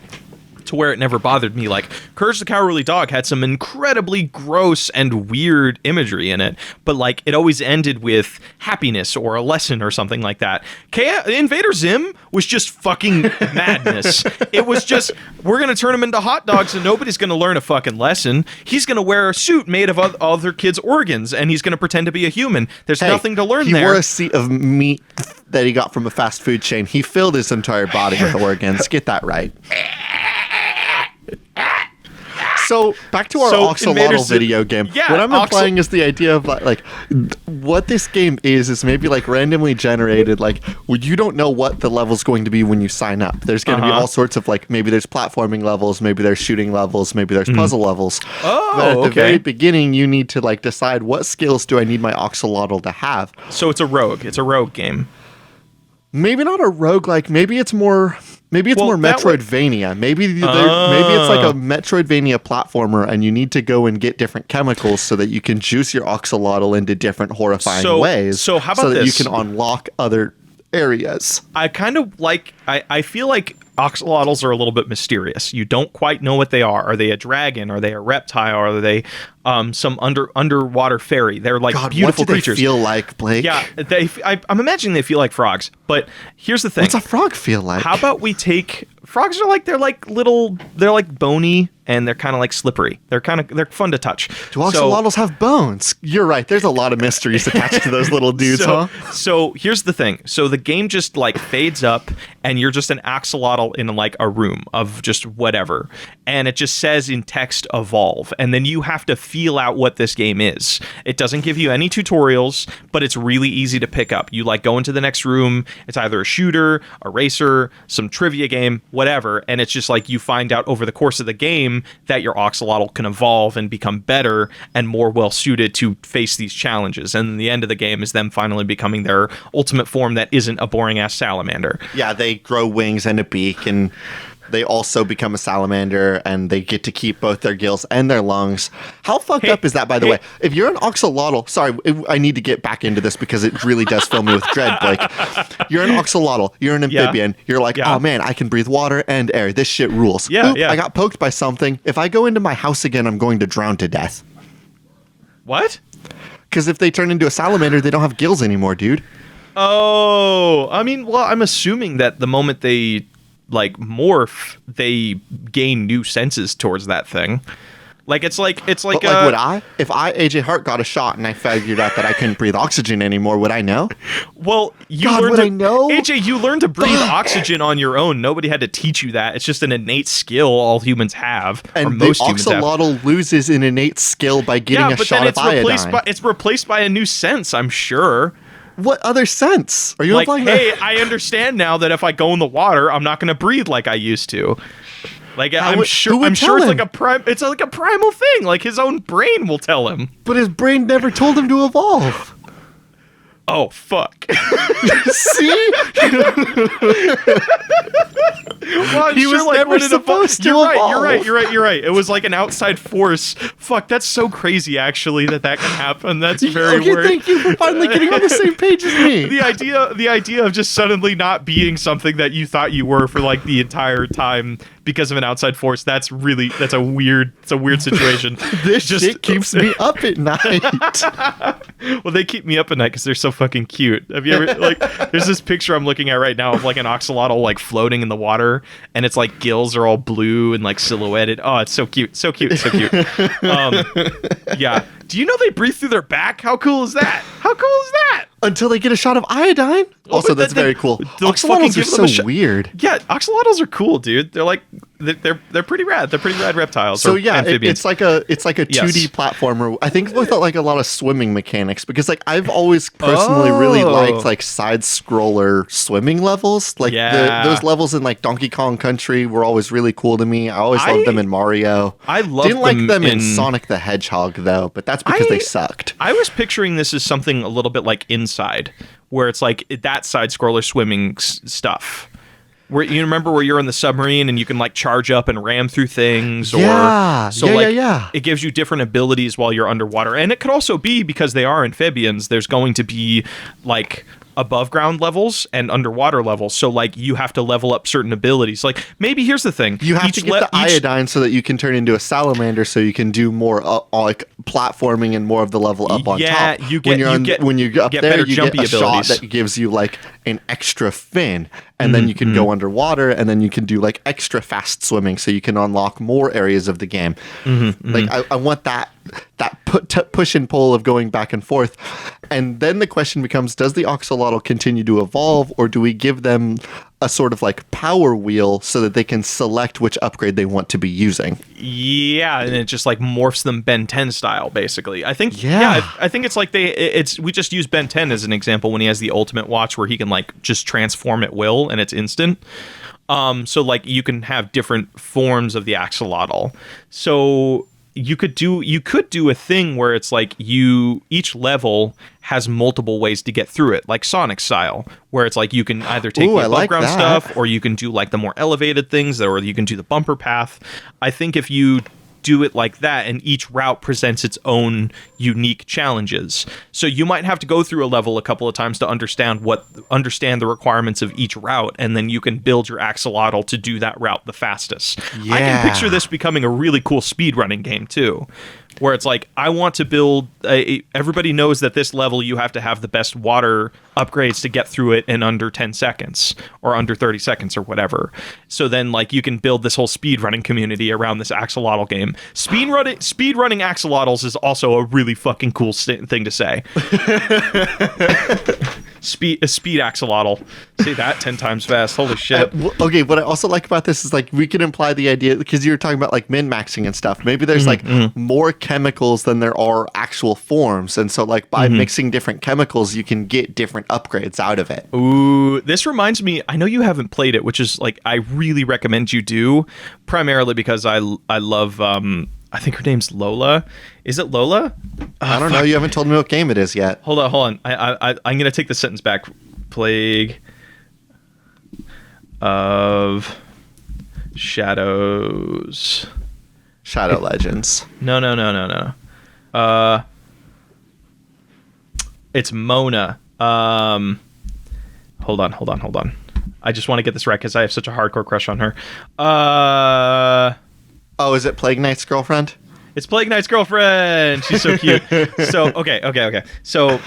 to to where it never bothered me. Like, Courage the Cowardly Dog had some incredibly gross and weird imagery in it, but like it always ended with happiness or a lesson or something like that. Invader Zim was just fucking madness. It was just, we're gonna turn him into hot dogs and nobody's gonna learn a fucking lesson. He's gonna wear a suit made of other kids' organs and he's gonna pretend to be a human. There's nothing to learn there. He wore a seat of meat that he got from a fast food chain. He filled his entire body with organs. Get that right. So back to our axolotl video game. Yeah, what I'm implying is the idea of like what this game is maybe like randomly generated. Like you don't know what the level's going to be when you sign up. There's going to be all sorts of like, maybe there's platforming levels, maybe there's shooting levels, maybe there's puzzle levels. But at the very beginning, you need to like decide what skills do I need my axolotl to have. So it's a rogue. It's a rogue game. Maybe not a roguelike. Maybe it's more Metroidvania. Maybe it's like a Metroidvania platformer, and you need to go and get different chemicals so that you can juice your axolotl into different horrifying ways. So how about so that this? You can unlock other areas. I kind of like. I feel like axolotls are a little bit mysterious. You don't quite know what they are. Are they a dragon? Are they a reptile? Are they some underwater fairy? They're like beautiful creatures. What do they feel like, Blake? Yeah, I'm imagining they feel like frogs. But here's the thing. What's a frog feel like? How about we take frogs? They're like bony and they're kind of like slippery. They're fun to touch. Do axolotls have bones? You're right. There's a lot of mysteries attached to those little dudes, huh? So here's the thing. So the game just like fades up and you're just an axolotl in like a room of just whatever. And it just says in text evolve. And then you have to feel out what this game is. It doesn't give you any tutorials, but it's really easy to pick up. You like go into the next room. It's either a shooter, a racer, some trivia game, whatever. And it's just like you find out over the course of the game that your axolotl can evolve and become better and more well suited to face these challenges. And the end of the game is them finally becoming their ultimate form that isn't a boring ass salamander. Yeah, they grow wings and a beak, and they also become a salamander, and they get to keep both their gills and their lungs. How fucked up is that, by the way? If you're an axolotl, sorry, I need to get back into this because it really does fill me with dread, Blake. You're an axolotl, you're an amphibian, you're like, oh man, I can breathe water and air. This shit rules. I got poked by something. If I go into my house again, I'm going to drown to death. What? Because if they turn into a salamander, they don't have gills anymore, dude. Oh, I mean, well, I'm assuming that the moment they like morph, they gain new senses towards that thing. Like it's like would I? If AJ Hart got a shot and I figured out that I couldn't breathe oxygen anymore, would I know? Well, I know? AJ, you learned to breathe oxygen on your own. Nobody had to teach you that. It's just an innate skill all humans have, and or most humans have. And the axolotl loses an innate skill by getting a shot of iodine. It's replaced by a new sense, I'm sure. What other sense? Are you like, hey, I understand now that if I go in the water, I'm not going to breathe like I used to. Like I'm sure it's like a primal thing. Like his own brain will tell him. But his brain never told him to evolve. Oh fuck. See? Well, he was like, never supposed to evolve. You're right. It was like an outside force. Fuck, that's so crazy actually that can happen. That's very weird. Thank you for finally getting on the same page as me. The idea of just suddenly not being something that you thought you were for like the entire time because of an outside force, that's a weird situation. This shit keeps me up at night. Well, they keep me up at night because they're so fucking cute. Have you ever like? There's this picture I'm looking at right now of like an axolotl like floating in the water, and it's like gills are all blue and like silhouetted. Oh, it's so cute. Yeah. Do you know they breathe through their back? How cool is that? Until they get a shot of iodine. Also, that's very cool. Axolotls are so weird. Yeah, axolotls are cool, dude. They're like they're pretty rad. They're pretty rad reptiles. So yeah, it's like a 2D platformer. I think with like a lot of swimming mechanics, because like I've always personally really liked like side scroller swimming levels. Like those levels in like Donkey Kong Country were always really cool to me. I always loved them in Mario. Didn't like them in Sonic the Hedgehog though, but that's because they sucked. I was picturing this as something a little bit like Inside, where it's like that side scroller swimming stuff. Where you remember where you're in the submarine and you can like charge up and ram through things, it gives you different abilities while you're underwater. And it could also be because they are amphibians. There's going to be like above ground levels and underwater levels. So like you have to level up certain abilities. Like maybe here's the thing. You have to get the iodine so that you can turn into a salamander, so you can do more like platforming and more of the level up on top. Yeah, when you get up there, you get a shot that gives you like an extra fin, and then you can go underwater, and then you can do like extra fast swimming, so you can unlock more areas of the game. Like I want that push and pull of going back and forth. And then the question becomes, does the axolotl continue to evolve, or do we give them a sort of like power wheel so that they can select which upgrade they want to be using? Yeah, and it just like morphs them Ben 10 style, basically. I think I think it's like we just use Ben 10 as an example when he has the ultimate watch where he can like just transform at will and it's instant. So like you can have different forms of the axolotl. So you could do a thing where it's like each level has multiple ways to get through it, like Sonic style, where it's like you can either take the above ground stuff, or you can do like the more elevated things, or you can do the bumper path. I think if you do it like that, and each route presents its own unique challenges. So you might have to go through a level a couple of times to understand the requirements of each route, and then you can build your axolotl to do that route the fastest. Yeah. I can picture this becoming a really cool speedrunning game too, where it's like, I want to build everybody knows that this level you have to have the best water upgrades to get through it in under 10 seconds or under 30 seconds or whatever. So then like you can build this whole speedrunning community around this axolotl game. Speedrunning axolotls is also a really fucking cool thing to say. Speed axolotl. Say that 10 times fast. Holy shit. Okay, what I also like about this is like we can imply the idea, because you were talking about like min-maxing and stuff. Maybe there's like more chemicals than there are actual forms, and so like by mixing different chemicals you can get different upgrades out of it. Ooh, this reminds me, I know you haven't played it, which is like I really recommend you do, primarily because I love I think her name's Lola. Is it Lola? I don't know. You haven't told me what game it is yet. Hold on. I'm going to take the sentence back. Plague of Shadows. Shadow Legends. No. It's Mona. Hold on. I just want to get this right because I have such a hardcore crush on her. Oh, is it Plague Knight's girlfriend? It's Plague Knight's girlfriend. She's so cute. So, okay. So,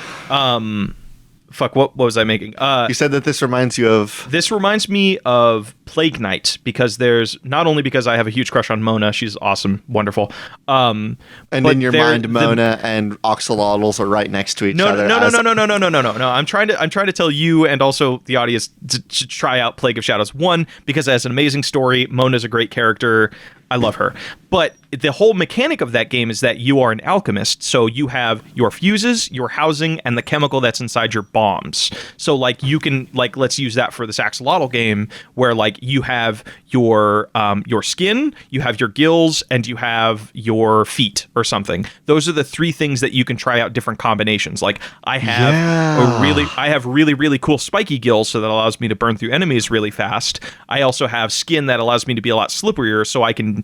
fuck, what was I making? You said that this reminds you of... This reminds me of Plague Knight, because there's... Not only because I have a huge crush on Mona, she's awesome, wonderful. And in your mind, Mona and axolotls are right next to each other. No. I'm trying to tell you and also the audience to try out Plague of Shadows. One, because it has an amazing story. Mona's a great character. I love her. But the whole mechanic of that game is that you are an alchemist. So you have your fuses, your housing, and the chemical that's inside your bombs. So like you can, like, let's use that for this axolotl game, where like you have your skin, you have your gills, and you have your feet or something. Those are the three things that you can try out different combinations. Like I have really cool spiky gills, so that allows me to burn through enemies really fast. I also have skin that allows me to be a lot slipperier, so I can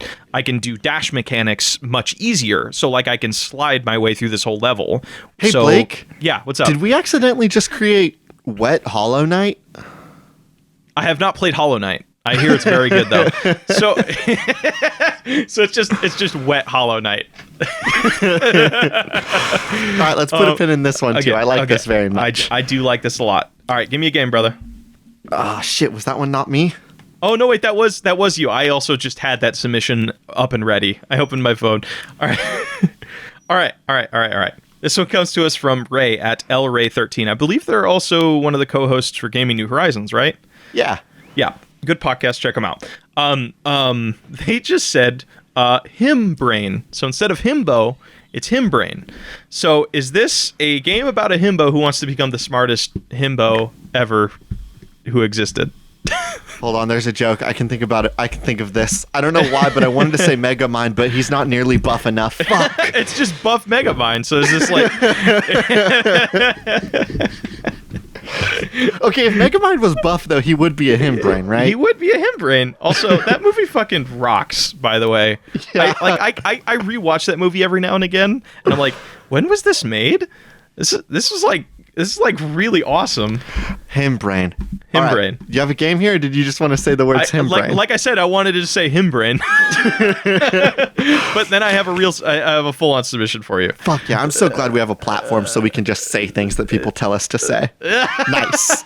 do dash mechanics much easier. So like I can slide my way through this whole level. Hey, Blake. Yeah, what's up? Did we accidentally just create Wet Hollow Knight? I have not played Hollow Knight. I hear it's very good though. So it's just Wet Hollow Knight. All right, let's put a pin in this one too. I like this very much. I do like this a lot. All right, give me a game, brother. Ah, shit, was that one not me? Oh no, wait, that was you. I also just had that submission up and ready. I opened my phone. All right. All right. This one comes to us from Ray at LRay13. I believe they're also one of the co-hosts for Gaming New Horizons, right? Yeah. Good podcast. Check them out. They just said him brain. So instead of himbo, it's him brain. So is this a game about a himbo who wants to become the smartest himbo ever who existed? Hold on, there's a joke. I can think about it. I can think of this. I don't know why, but I wanted to say Megamind, but he's not nearly buff enough. Fuck. It's just buff Megamind, so is this like... Okay, if Megamind was buff, though, he would be a him brain, right? He would be a him brain. Also, that movie fucking rocks, by the way. Yeah. I rewatch that movie every now and again, and I'm like, when was this made? This was like This is like really awesome. Himbrain. Himbrain. Do you have a game here, or did you just want to say the words himbrain? Like I said, I wanted to just say himbrain. But then I have a full-on submission for you. Fuck yeah, I'm so glad we have a platform so we can just say things that people tell us to say. Nice.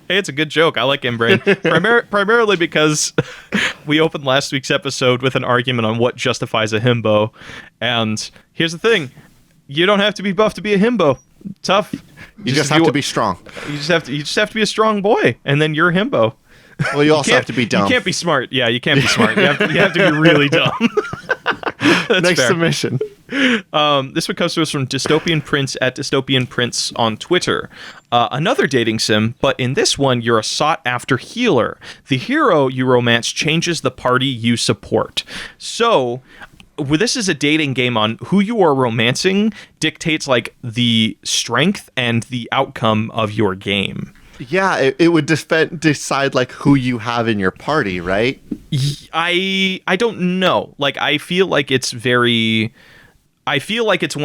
Hey, it's a good joke. I like himbrain. Primarily because we opened last week's episode with an argument on what justifies a himbo. And here's the thing. You don't have to be buff to be a himbo. Tough. You just have to be strong. You just have to be a strong boy, and then you're a himbo. Well, you also have to be dumb. You can't be smart. Yeah, you can't be smart. You have to be really dumb. Next fair. Submission. This one comes to us from Dystopian Prince at Dystopian Prince on Twitter. Another dating sim, but in this one, you're a sought-after healer. The hero you romance changes the party you support. So, this is a dating game on who you are romancing dictates like the strength and the outcome of your game. Yeah, it would decide like who you have in your party, right? I don't know. Like I feel like it's one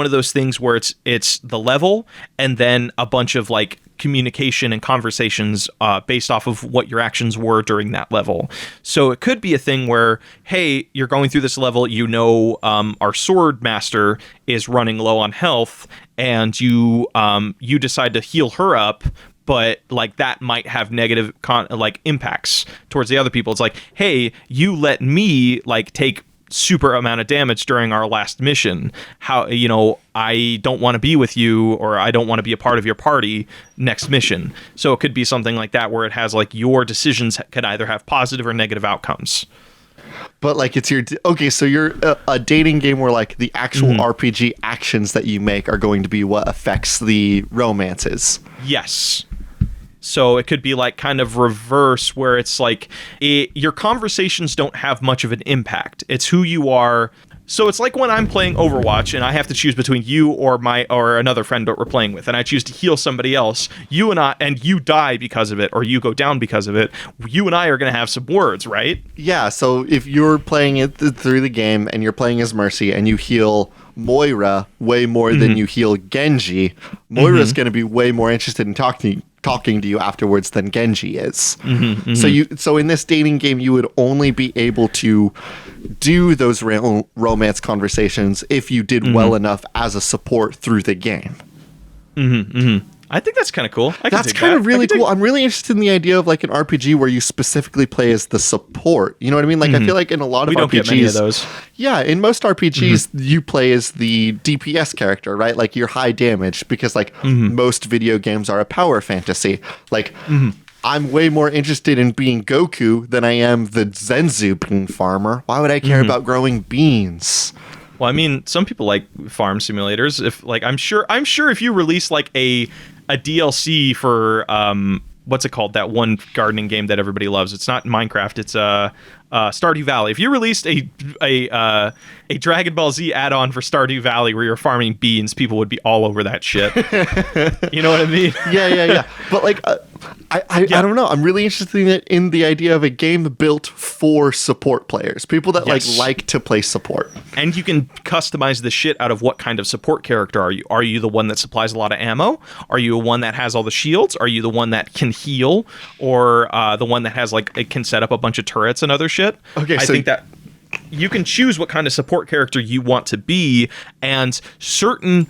of those things where it's the level and then a bunch of like communication and conversations based off of what your actions were during that level. So it could be a thing where, hey, you're going through this level, our sword master is running low on health, and you decide to heal her up, but like that might have negative impacts towards the other people. It's like, hey, you let me like take super amount of damage during our last mission. How, I don't want to be with you, or I don't want to be a part of your party next mission. So it could be something like that where it has like your decisions could either have positive or negative outcomes. But like so you're a dating game where like the actual RPG actions that you make are going to be what affects the romances. Yes. So it could be like kind of reverse where it's like your conversations don't have much of an impact. It's who you are. So it's like when I'm playing Overwatch and I have to choose between you or another friend that we're playing with, and I choose to heal somebody else. You die because of it, or you go down because of it. You and I are going to have some words, right? Yeah. So if you're playing it through the game and you're playing as Mercy and you heal Moira way more than you heal Genji, Moira's going to be way more interested in talking to you afterwards than Genji is. So in this dating game, you would only be able to do those romance conversations if you did well enough as a support through the game. I think that's kind of cool. That's kind of really cool. I'm really interested in the idea of like an RPG where you specifically play as the support. You know what I mean? Like I feel like in a lot of RPGs, don't get many of those. Yeah, in most RPGs, you play as the DPS character, right? Like you're high damage because like most video games are a power fantasy. Like I'm way more interested in being Goku than I am the Zenzu bean farmer. Why would I care about growing beans? Well, I mean, some people like farm simulators. If like, I'm sure if you release like a DLC for what's it called? That one gardening game that everybody loves. It's not Minecraft. It's Stardew Valley. If you released a Dragon Ball Z add-on for Stardew Valley where you're farming beans, people would be all over that shit. You know what I mean? Yeah. But like, I don't know. I'm really interested in the idea of a game built for support players, people that like to play support. And you can customize the shit out of what kind of support character are you. Are you the one that supplies a lot of ammo? Are you one that has all the shields? Are you the one that can heal, or the one that has like it can set up a bunch of turrets and other shit? Okay, I think that you can choose what kind of support character you want to be, and certain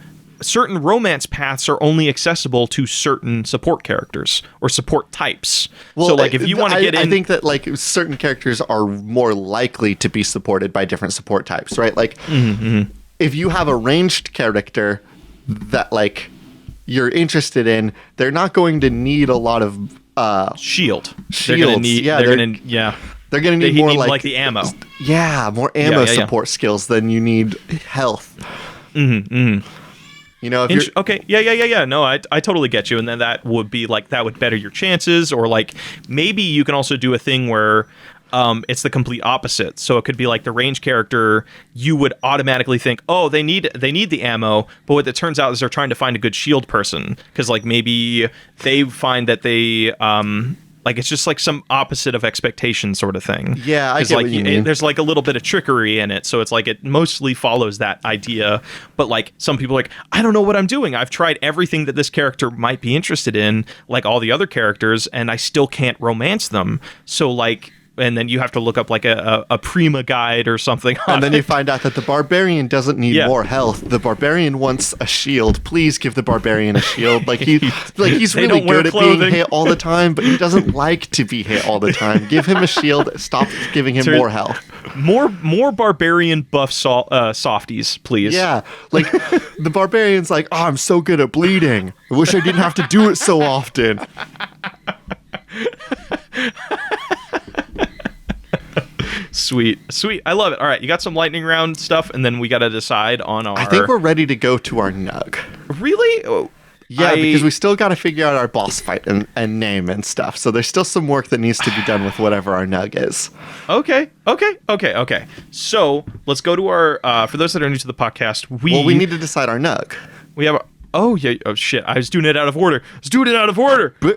romance paths are only accessible to certain support characters or support types. Well, so like if you want to get in, I think that like certain characters are more likely to be supported by different support types, right? Like if you have a ranged character that like you're interested in, they're not going to need a lot of shields. They're going to need more like the ammo. Yeah, more ammo support skills than you need health. You know, if you're... Okay, yeah. No, I totally get you. And then that would be like, that would better your chances. Or like, maybe you can also do a thing where it's the complete opposite. So it could be like the range character, you would automatically think, oh, they need the ammo. But what it turns out is they're trying to find a good shield person. Because like maybe they find that they... Like it's just like some opposite of expectation sort of thing. Yeah, I get like what you mean. There's like a little bit of trickery in it, so it's like it mostly follows that idea. But like some people are like, I don't know what I'm doing. I've tried everything that this character might be interested in, like all the other characters, and I still can't romance them. So like. And then you have to look up like a Prima guide or something. And then you find out that the barbarian doesn't need more health. The barbarian wants a shield. Please give the barbarian a shield. Like he's really good at being hit all the time, but he doesn't like to be hit all the time. Give him a shield. Stop giving him more health. More barbarian buff softies, please. Yeah, like the barbarian's like, oh, I'm so good at bleeding. I wish I didn't have to do it so often. Sweet. I love it. All right, you got some lightning round stuff, and then we got to decide on our... I think we're ready to go to our nug. Really? Oh, yeah, because we still got to figure out our boss fight and name and stuff. So there's still some work that needs to be done with whatever our nug is. Okay. So let's go to our... for those that are new to the podcast, we need to decide our nug. We have... Oh, shit. I was doing it out of order.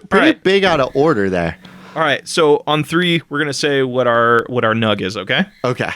Pretty big out of order there. All right, so on 3, we're gonna say what our nug is, okay? Okay.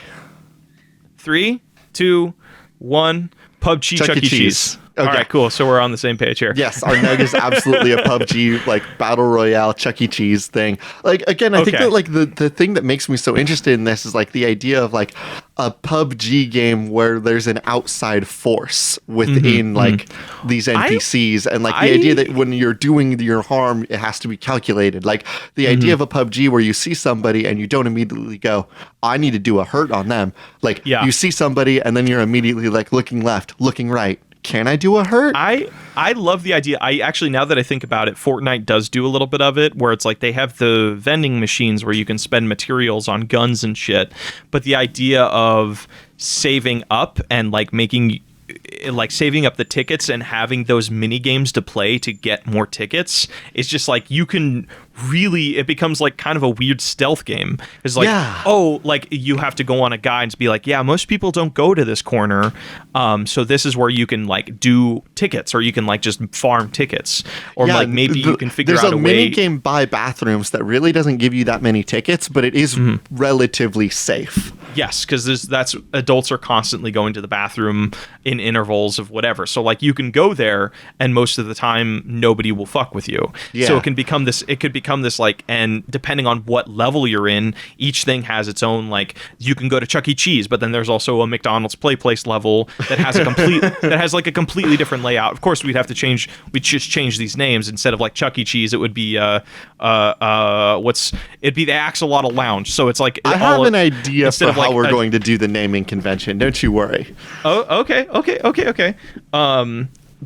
3, 2, 1. PUBG Chuck E. Cheese. Okay. All right, cool. So we're on the same page here. Yes, our nug is absolutely a PUBG, like, Battle Royale, Chuck E. Cheese thing. Like, again, I think that, like, the thing that makes me so interested in this is, like, the idea of, like, a PUBG game where there's an outside force within, like, these NPCs. And, like, the idea that when you're doing your harm, it has to be calculated. Like, the idea of a PUBG where you see somebody and you don't immediately go, I need to do a hurt on them. Like, you see somebody and then you're immediately, like, looking left, looking right. Can I do a hurt? I love the idea. I actually, now that I think about it, Fortnite does do a little bit of it, where it's like they have the vending machines where you can spend materials on guns and shit. But the idea of saving up and like saving up the tickets and having those mini games to play to get more tickets is just like you can really, it becomes like kind of a weird stealth game. It's like, like you have to go on a guide and be like, most people don't go to this corner. So this is where you can like do tickets, or you can like just farm tickets, or like maybe you can figure out a way. There's a mini game by bathrooms that really doesn't give you that many tickets, but it is relatively safe. Yes, because that's adults are constantly going to the bathroom in intervals of whatever. So like you can go there, and most of the time nobody will fuck with you. Yeah. So it could become this like, and depending on what level you're in, each thing has its own, like you can go to Chuck E. Cheese, but then there's also a McDonald's Play Place level that has a completely different layout. Of course, we'd just change these names. Instead of like Chuck E. Cheese, it would be it'd be the Axolotl Lounge. So it's like I have an idea for how we're going to do the naming convention. Don't you worry. Oh, okay.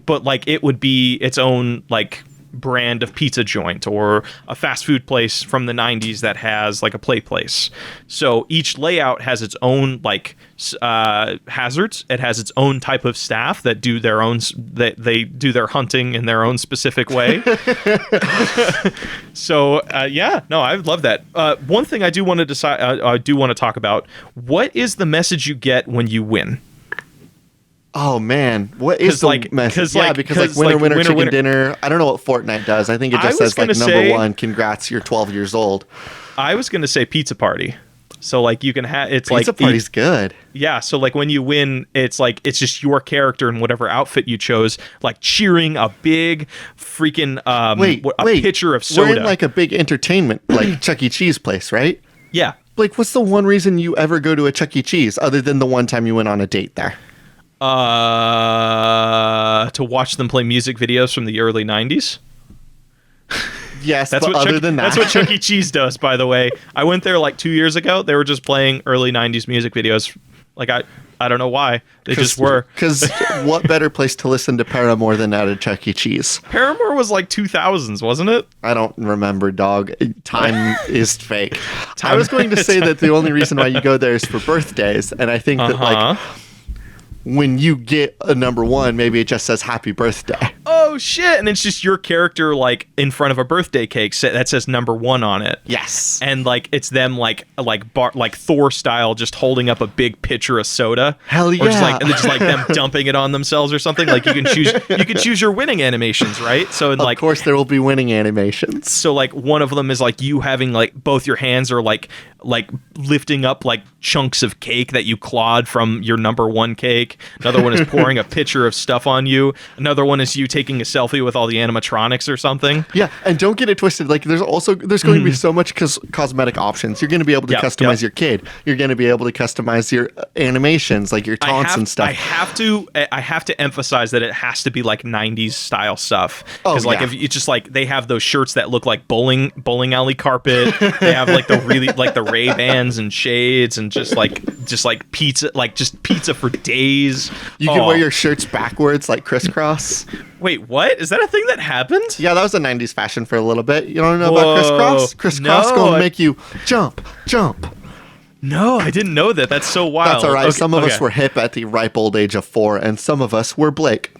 But like it would be its own like brand of pizza joint, or a fast food place from the 90s that has like a play place. So each layout has its own like hazards. It has its own type of staff that do their own, that they do their hunting in their own specific way. So I love that. One thing I do want to decide, I do want to talk about, what is the message you get when you win? Oh man, what is the message? Because winner, chicken dinner. I don't know what Fortnite does. I think it just says like number 1, congrats, you're 12 years old. I was gonna say pizza party. So like you can have pizza party's good. Yeah, so like when you win, it's like it's just your character in whatever outfit you chose, like cheering a big freaking pitcher of soda. We're in like a big entertainment like Chuck E. Cheese place, right? Yeah. Like, what's the one reason you ever go to a Chuck E. Cheese other than the one time you went on a date there? To watch them play music videos from the early 90s. Yes, that's that's what Chuck E. Cheese does, by the way. I went there like 2 years ago. They were just playing early 90s music videos. Like I don't know why. They just were. Because what better place to listen to Paramore than at a Chuck E. Cheese? Paramore was like 2000s, wasn't it? I don't remember, dog. Time is fake. I was going to say that the only reason why you go there is for birthdays, and I think that like when you get a number 1, maybe it just says happy birthday. Oh shit! And it's just your character like in front of a birthday cake that says number 1 on it. Yes. And like it's them like Thor style, just holding up a big pitcher of soda. Hell yeah! Or just like them dumping it on themselves or something. Like you can choose your winning animations, right? So of course there will be winning animations. So like one of them is like you having like both your hands are like lifting up like chunks of cake that you clawed from your number 1 cake. Another one is pouring a pitcher of stuff on you. Another one is you taking a selfie with all the animatronics or something. Yeah, and don't get it twisted. Like there's going to be so much cosmetic options. You're going to be able to customize your kid. You're going to be able to customize your animations, like your taunts and stuff. I have to emphasize that it has to be like 90s style stuff. Because if it's just like they have those shirts that look like bowling alley carpet. They have like the really like the Ray-Bans and shades and just like pizza, like just pizza for days. You can wear your shirts backwards like crisscross. Wait, what? Is that a thing that happened? Yeah, that was a 90s fashion for a little bit. You don't know about crisscross? Crisscross going to make you jump. No, I didn't know that. That's so wild. That's all right. Some of us were hip at the ripe old age of 4, and some of us were Blake.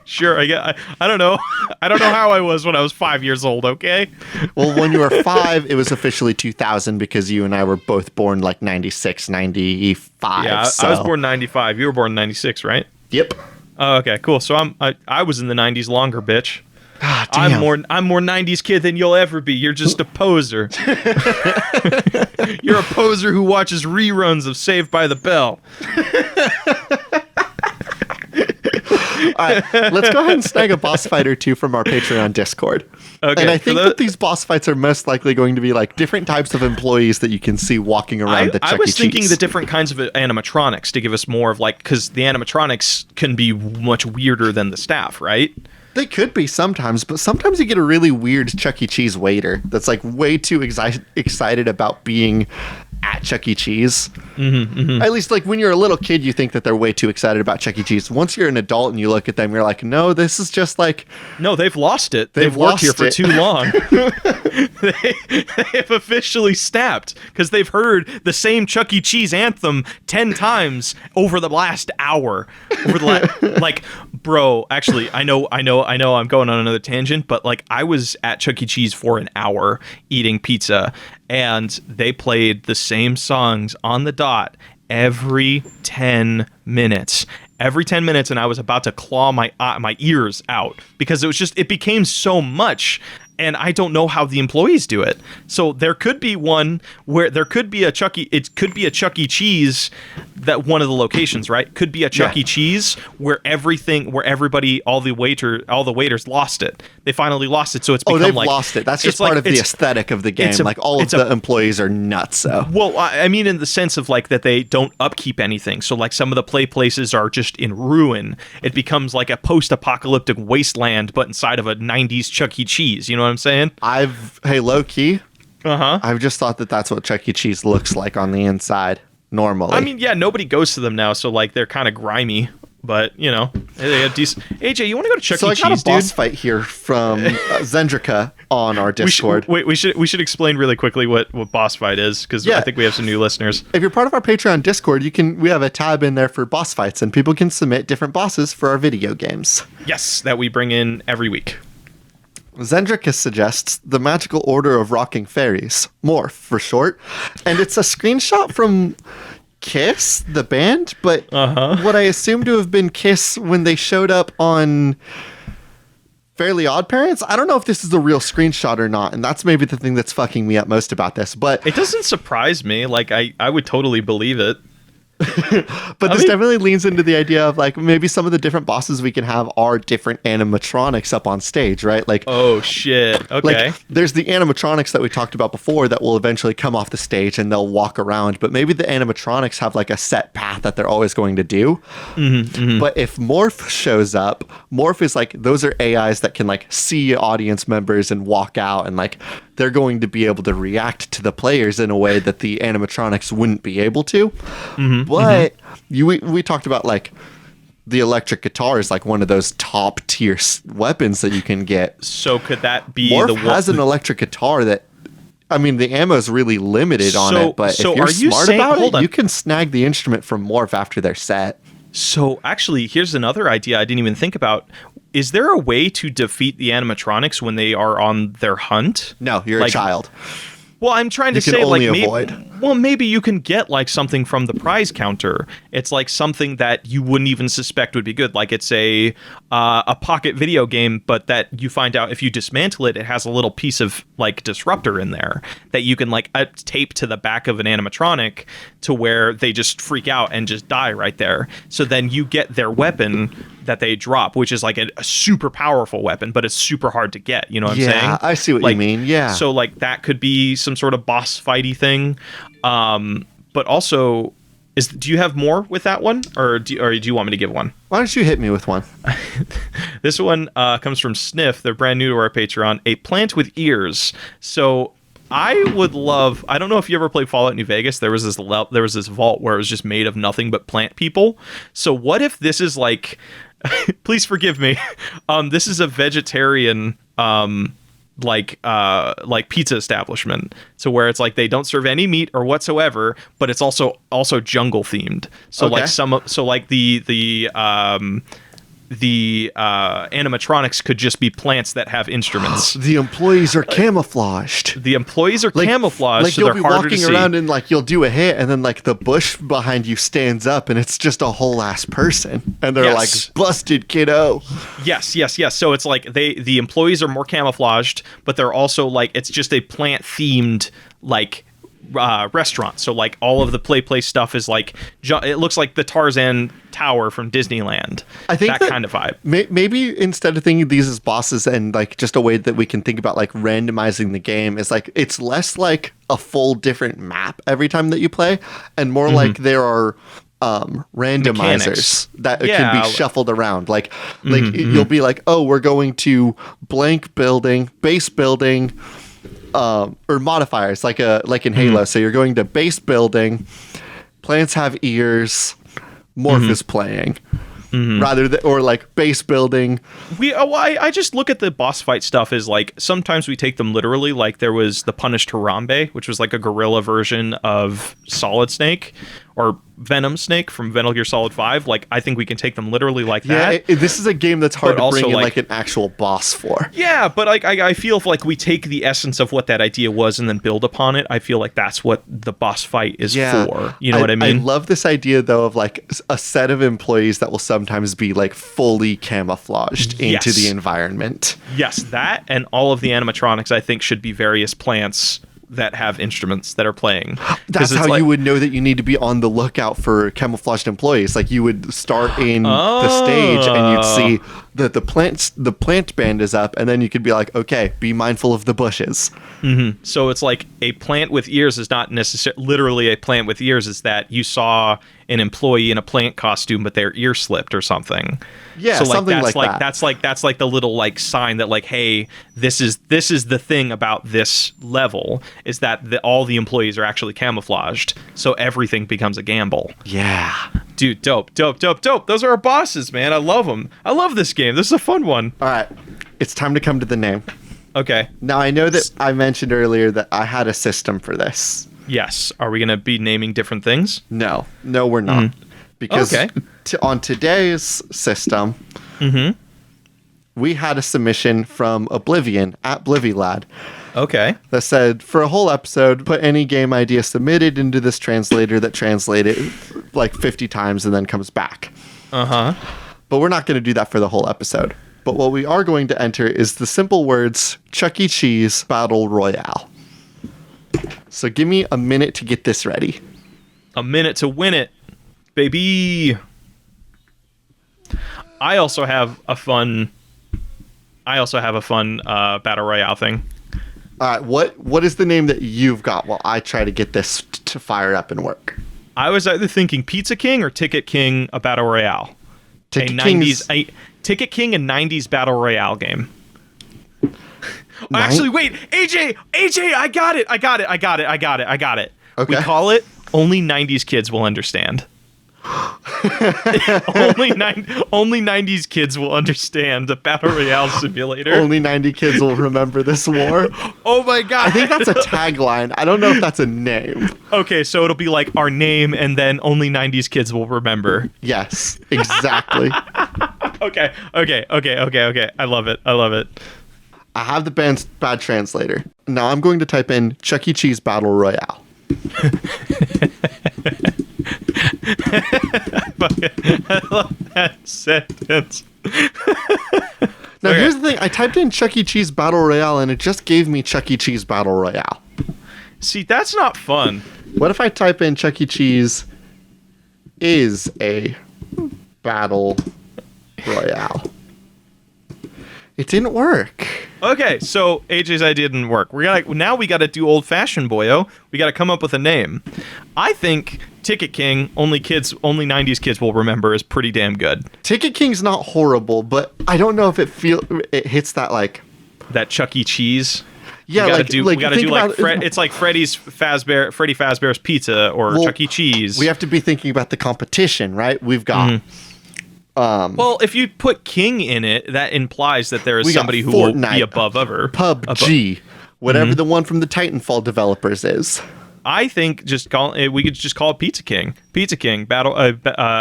Sure, I don't know. I don't know how I was when I was 5 years old, okay? Well, when you were 5, it was officially 2000 because you and I were both born like 96, 95. Yeah, so. I was born 95. You were born 96, right? Yep. Oh, okay, cool. So I was in the 90s longer, bitch. Ah, damn. I'm more 90s kid than you'll ever be. You're just a poser. You're a poser who watches reruns of Saved by the Bell. All right, let's go ahead and snag a boss fight or two from our Patreon Discord. Okay, and I think that these boss fights are most likely going to be like different types of employees that you can see walking around the Chuck E. Cheese. I was thinking the different kinds of animatronics to give us more of like, because the animatronics can be much weirder than the staff, right? They could be sometimes, but sometimes you get a really weird Chuck E. Cheese waiter that's like way too excited about being at Chuck E. Cheese. At least like when you're a little kid, you think that they're way too excited about Chuck E. Cheese. Once you're an adult and you look at them, you're like, no, this is just like... No, they've lost it. They've worked here for too long. They've officially snapped because they've heard the same Chuck E. Cheese anthem 10 times over the last hour. Like, bro, actually, I know I'm going on another tangent, but like I was at Chuck E. Cheese for an hour eating pizza, and they played the same songs on the dot every 10 minutes. Every 10 minutes, and I was about to claw my ears out because it became so much. And I don't know how the employees do it. So there could be one where there could be a Chuck E. It could be a Chuck E. Cheese, that one of the locations, right? Could be a Chuck E. Cheese where all the waiters lost it. They finally lost it. So it's become they've lost it. That's just part of the aesthetic of the game. Like all of the employees are nuts. So well, I mean, in the sense of like that they don't upkeep anything. So like some of the play places are just in ruin. It becomes like a post-apocalyptic wasteland, but inside of a 90s Chuck E. Cheese. You know what I'm saying? Low key. Uh-huh. I've just thought that that's what Chuck E. Cheese looks like on the inside normally. I mean, yeah, nobody goes to them now, so like they're kind of grimy, but you know, they have decent. AJ, you want to go to Chuck E. Cheese, dude? So I got a boss fight here from Zendrika on our Discord. We should explain really quickly what boss fight is, because I think we have some new listeners. If you're part of our Patreon Discord, we have a tab in there for boss fights, and people can submit different bosses for our video games. Yes, that we bring in every week. Zendrika suggests the Magical Order of Rocking Fairies, Morph for short, and it's a screenshot from Kiss, the band, but what I assume to have been Kiss when they showed up on Fairly Odd Parents. I don't know if this is a real screenshot or not, and that's maybe the thing that's fucking me up most about this, but... It doesn't surprise me. Like, I would totally believe it. But this definitely leans into the idea of like maybe some of the different bosses we can have are different animatronics up on stage, right? Like, oh shit, okay. Like, there's the animatronics that we talked about before that will eventually come off the stage and they'll walk around, but maybe the animatronics have like a set path that they're always going to do. But if Morph shows up, Morph is like, those are AIs that can like see audience members and walk out, and like they're going to be able to react to the players in a way that the animatronics wouldn't be able to. But we talked about like the electric guitar is like one of those top tier weapons that you can get. So could that be Morph has an electric guitar that I mean, the ammo's really limited on it, but if you're smart about it, you can snag the instrument from Morph after they're set. So actually, here's another idea I didn't even think about. Is there a way to defeat the animatronics when they are on their hunt? No, you're a child. Well, I'm trying to say, like, maybe you can get, like, something from the prize counter. It's, like, something that you wouldn't even suspect would be good. Like, it's a pocket video game, but that you find out if you dismantle it, it has a little piece of, like, disruptor in there that you can, like, tape to the back of an animatronic to where they just freak out and just die right there. So then you get their weapon that they drop, which is, like, a super powerful weapon, but it's super hard to get. You know what I'm saying? Yeah, I see what you mean. Yeah. So, like, that could be some sort of boss fighty thing. But also, do you have more with that one, or do you want me to give one? Why don't you hit me with one? This one comes from Sniff. They're brand new to our Patreon. A plant with ears. So I would love. I don't know if you ever played Fallout New Vegas. There was this vault where it was just made of nothing but plant people. So what if this is like? Please forgive me. This is a vegetarian. Like pizza establishment, so where it's like they don't serve any meat or whatsoever, but it's also jungle themed. So okay. The animatronics could just be plants that have instruments. The employees are camouflaged. The employees are camouflaged, like so you'll they're be harder walking to see. around and like you'll do a hit, and then like the bush behind you stands up, and it's just a whole ass person, and they're like, "Busted, kiddo." Yes. So it's like the employees are more camouflaged, but they're also like it's just a plant themed like. Restaurant. So like all of the play stuff is like it looks like the Tarzan Tower from Disneyland. I think that kind of vibe. Maybe instead of thinking of these as bosses and like just a way that we can think about like randomizing the game is like it's less like a full different map every time that you play and more like there are randomizers mechanics that can be shuffled around. Like you'll be like, oh, we're going to blank building, base building, or modifiers like in Halo. So you're going to base building, plants have ears, Morph is playing. Rather than or like base building. I just look at the boss fight stuff as like sometimes we take them literally. Like there was the Punished Harambe, which was like a gorilla version of Solid Snake or Venom Snake from Metal Gear Solid 5. Like I think we can take them literally like that. This is a game that's hard to bring in like an actual boss for. Yeah, but like I feel if like we take the essence of what that idea was and then build upon it, I feel like that's what the boss fight is for. You know what I mean? I love this idea though of like a set of employees that will sometimes be like fully camouflaged into the environment. Yes, that and all of the animatronics I think should be various plants that have instruments that are playing. That's how you would know that you need to be on the lookout for camouflaged employees. Like you would start in the stage and you'd see that the plant band is up, and then you could be like, okay, be mindful of the bushes. So it's like a plant with ears is not necessarily literally a plant with ears. Is that you saw an employee in a plant costume, but their ear slipped or something. Yeah, so like, something like that. That's like the little like sign that like, hey, this is the thing about this level is that all the employees are actually camouflaged, so everything becomes a gamble. Yeah, dude, dope. Those are our bosses, man. I love them. I love this game. This is a fun one. All right, it's time to come to the name. Okay. Now I know that I mentioned earlier that I had a system for this. Yes. Are we going to be naming different things? No, we're not. Because on today's system, we had a submission from Oblivion at Blivylad. Okay. That said, for a whole episode, put any game idea submitted into this translator that translated like 50 times and then comes back. But we're not going to do that for the whole episode. But what we are going to enter is the simple words Chuck E. Cheese Battle Royale. So give me a minute to get this ready. A minute to win it, baby. I also have a fun Battle Royale thing. All right, what is the name that you've got while I try to get this to fire up and work? I was either thinking Pizza King or Ticket King, a Battle Royale. Ticket King and 90's Battle Royale game. Actually, wait, AJ, I got it. Okay. We call it Only 90's Kids Will Understand. only 90s kids will understand the Battle Royale simulator. Only 90 kids will remember this war. Oh my god. I think that's a tagline. I don't know if that's a name. Okay, so it'll be like our name and then only 90s kids will remember. Yes, exactly. Okay. I love it. I have the band's bad translator. Now I'm going to type in Chuck E. Cheese Battle Royale. I love that sentence. Now, here's the thing. I typed in Chuck E. Cheese Battle Royale, and it just gave me Chuck E. Cheese Battle Royale. See, that's not fun. What if I type in Chuck E. Cheese is a Battle Royale? It didn't work. Okay, so AJ's idea didn't work. We gotta do old fashioned, boyo. We gotta come up with a name. I think Ticket King, only 90s kids will remember, is pretty damn good. Ticket King's not horrible, but I don't know if it hits that like that Chuck E. Cheese. Yeah, we gotta do it's like Freddy Fazbear's Pizza or Chuck E. Cheese. We have to be thinking about the competition, right? We've got. Well, if you put King in it, that implies that there is somebody who will be above ever. PUBG, whatever the one from the Titanfall developers is. I think we could just call it Pizza King. Pizza King Battle.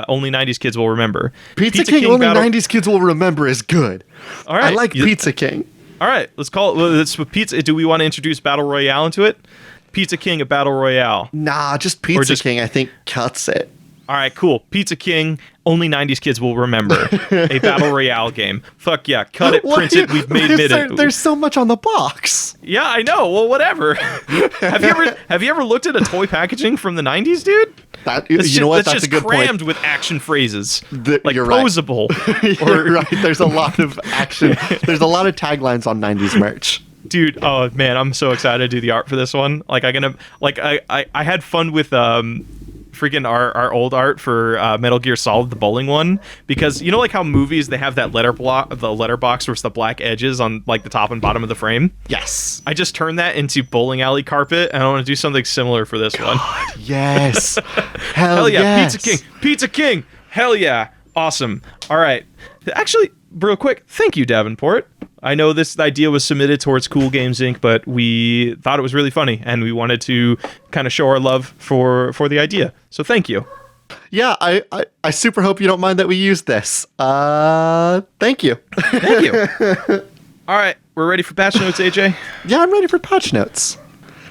Only 90s kids will remember. Pizza King only 90s kids will remember is good. All right, I like Pizza King. All right, let's call it. Let's pizza. Do we want to introduce Battle Royale into it? Pizza King, a Battle Royale. Nah, just Pizza King. I think cuts it. All right, cool. Pizza King, only 90s kids will remember. A Battle Royale game. Fuck yeah. Cut it, print it, we've made it. There's so much on the box. Yeah, I know. Well, whatever. Have you ever looked at a toy packaging from the 90s, dude? You know what? That's a just good crammed point. with action phrases. You're poseable. Right. You're right. There's a lot of action. There's a lot of taglines on 90s merch. Dude, oh man, I'm so excited to do the art for this one. Like I had fun with freaking our old art for Metal Gear Solid, the bowling one, because you know like how movies they have that letterbox where it's the black edges on like the top and bottom of the frame. Yes, I just turned that into bowling alley carpet, and I want to do something similar for this one. Yes, hell yeah, yes. Pizza King, hell yeah, awesome. All right, actually, real quick, thank you, Davenport. I know this idea was submitted towards Cool Games Inc., but we thought it was really funny, and we wanted to kind of show our love for the idea. So thank you. Yeah, I super hope you don't mind that we used this. Thank you. Thank you. All right, we're ready for patch notes, AJ? Yeah, I'm ready for patch notes.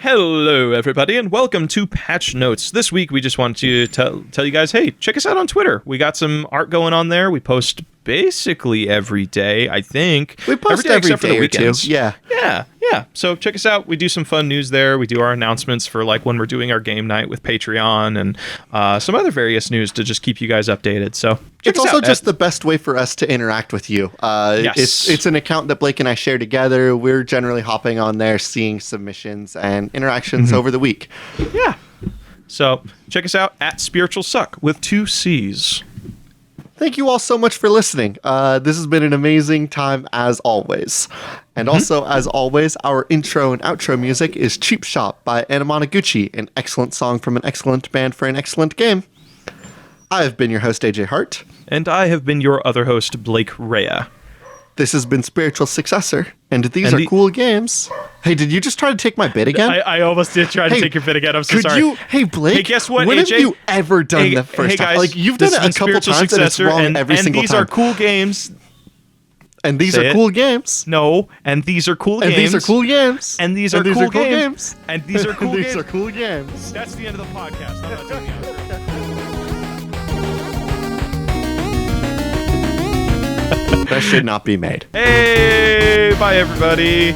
Hello, everybody, and welcome to Patch Notes. This week, we just want to tell you guys, hey, check us out on Twitter. We got some art going on there. We post basically every day, I think. We post every day except for the weekends. Yeah. So check us out. We do some fun news there. We do our announcements for like when we're doing our game night with Patreon and some other various news to just keep you guys updated. So it's also just the best way for us to interact with you. Yes. It's an account that Blake and I share together. We're generally hopping on there, seeing submissions and interactions over the week. Yeah. So check us out at Spiritual Suck with 2 C's. Thank you all so much for listening. This has been an amazing time as always. And also, as always, our intro and outro music is Cheap Shop by Anamanaguchi, an excellent song from an excellent band for an excellent game. I have been your host, AJ Hart. And I have been your other host, Blake Rea. This has been Spiritual Successor, and these are cool games. Hey, did you just try to take my bit again? I almost did try to take your bit again. I'm so sorry. Hey, Blake, hey, guess what, when AJ? Have you ever done the first time? Like, you've done it a couple times, and it's wrong every single time. And these are cool games. And these are cool games. No, and these are cool games. And these are cool games. And these are cool games. And these are cool games. And these are cool games. That's the end of the podcast. I'm not doing the outro. That should not be made. Hey, bye everybody.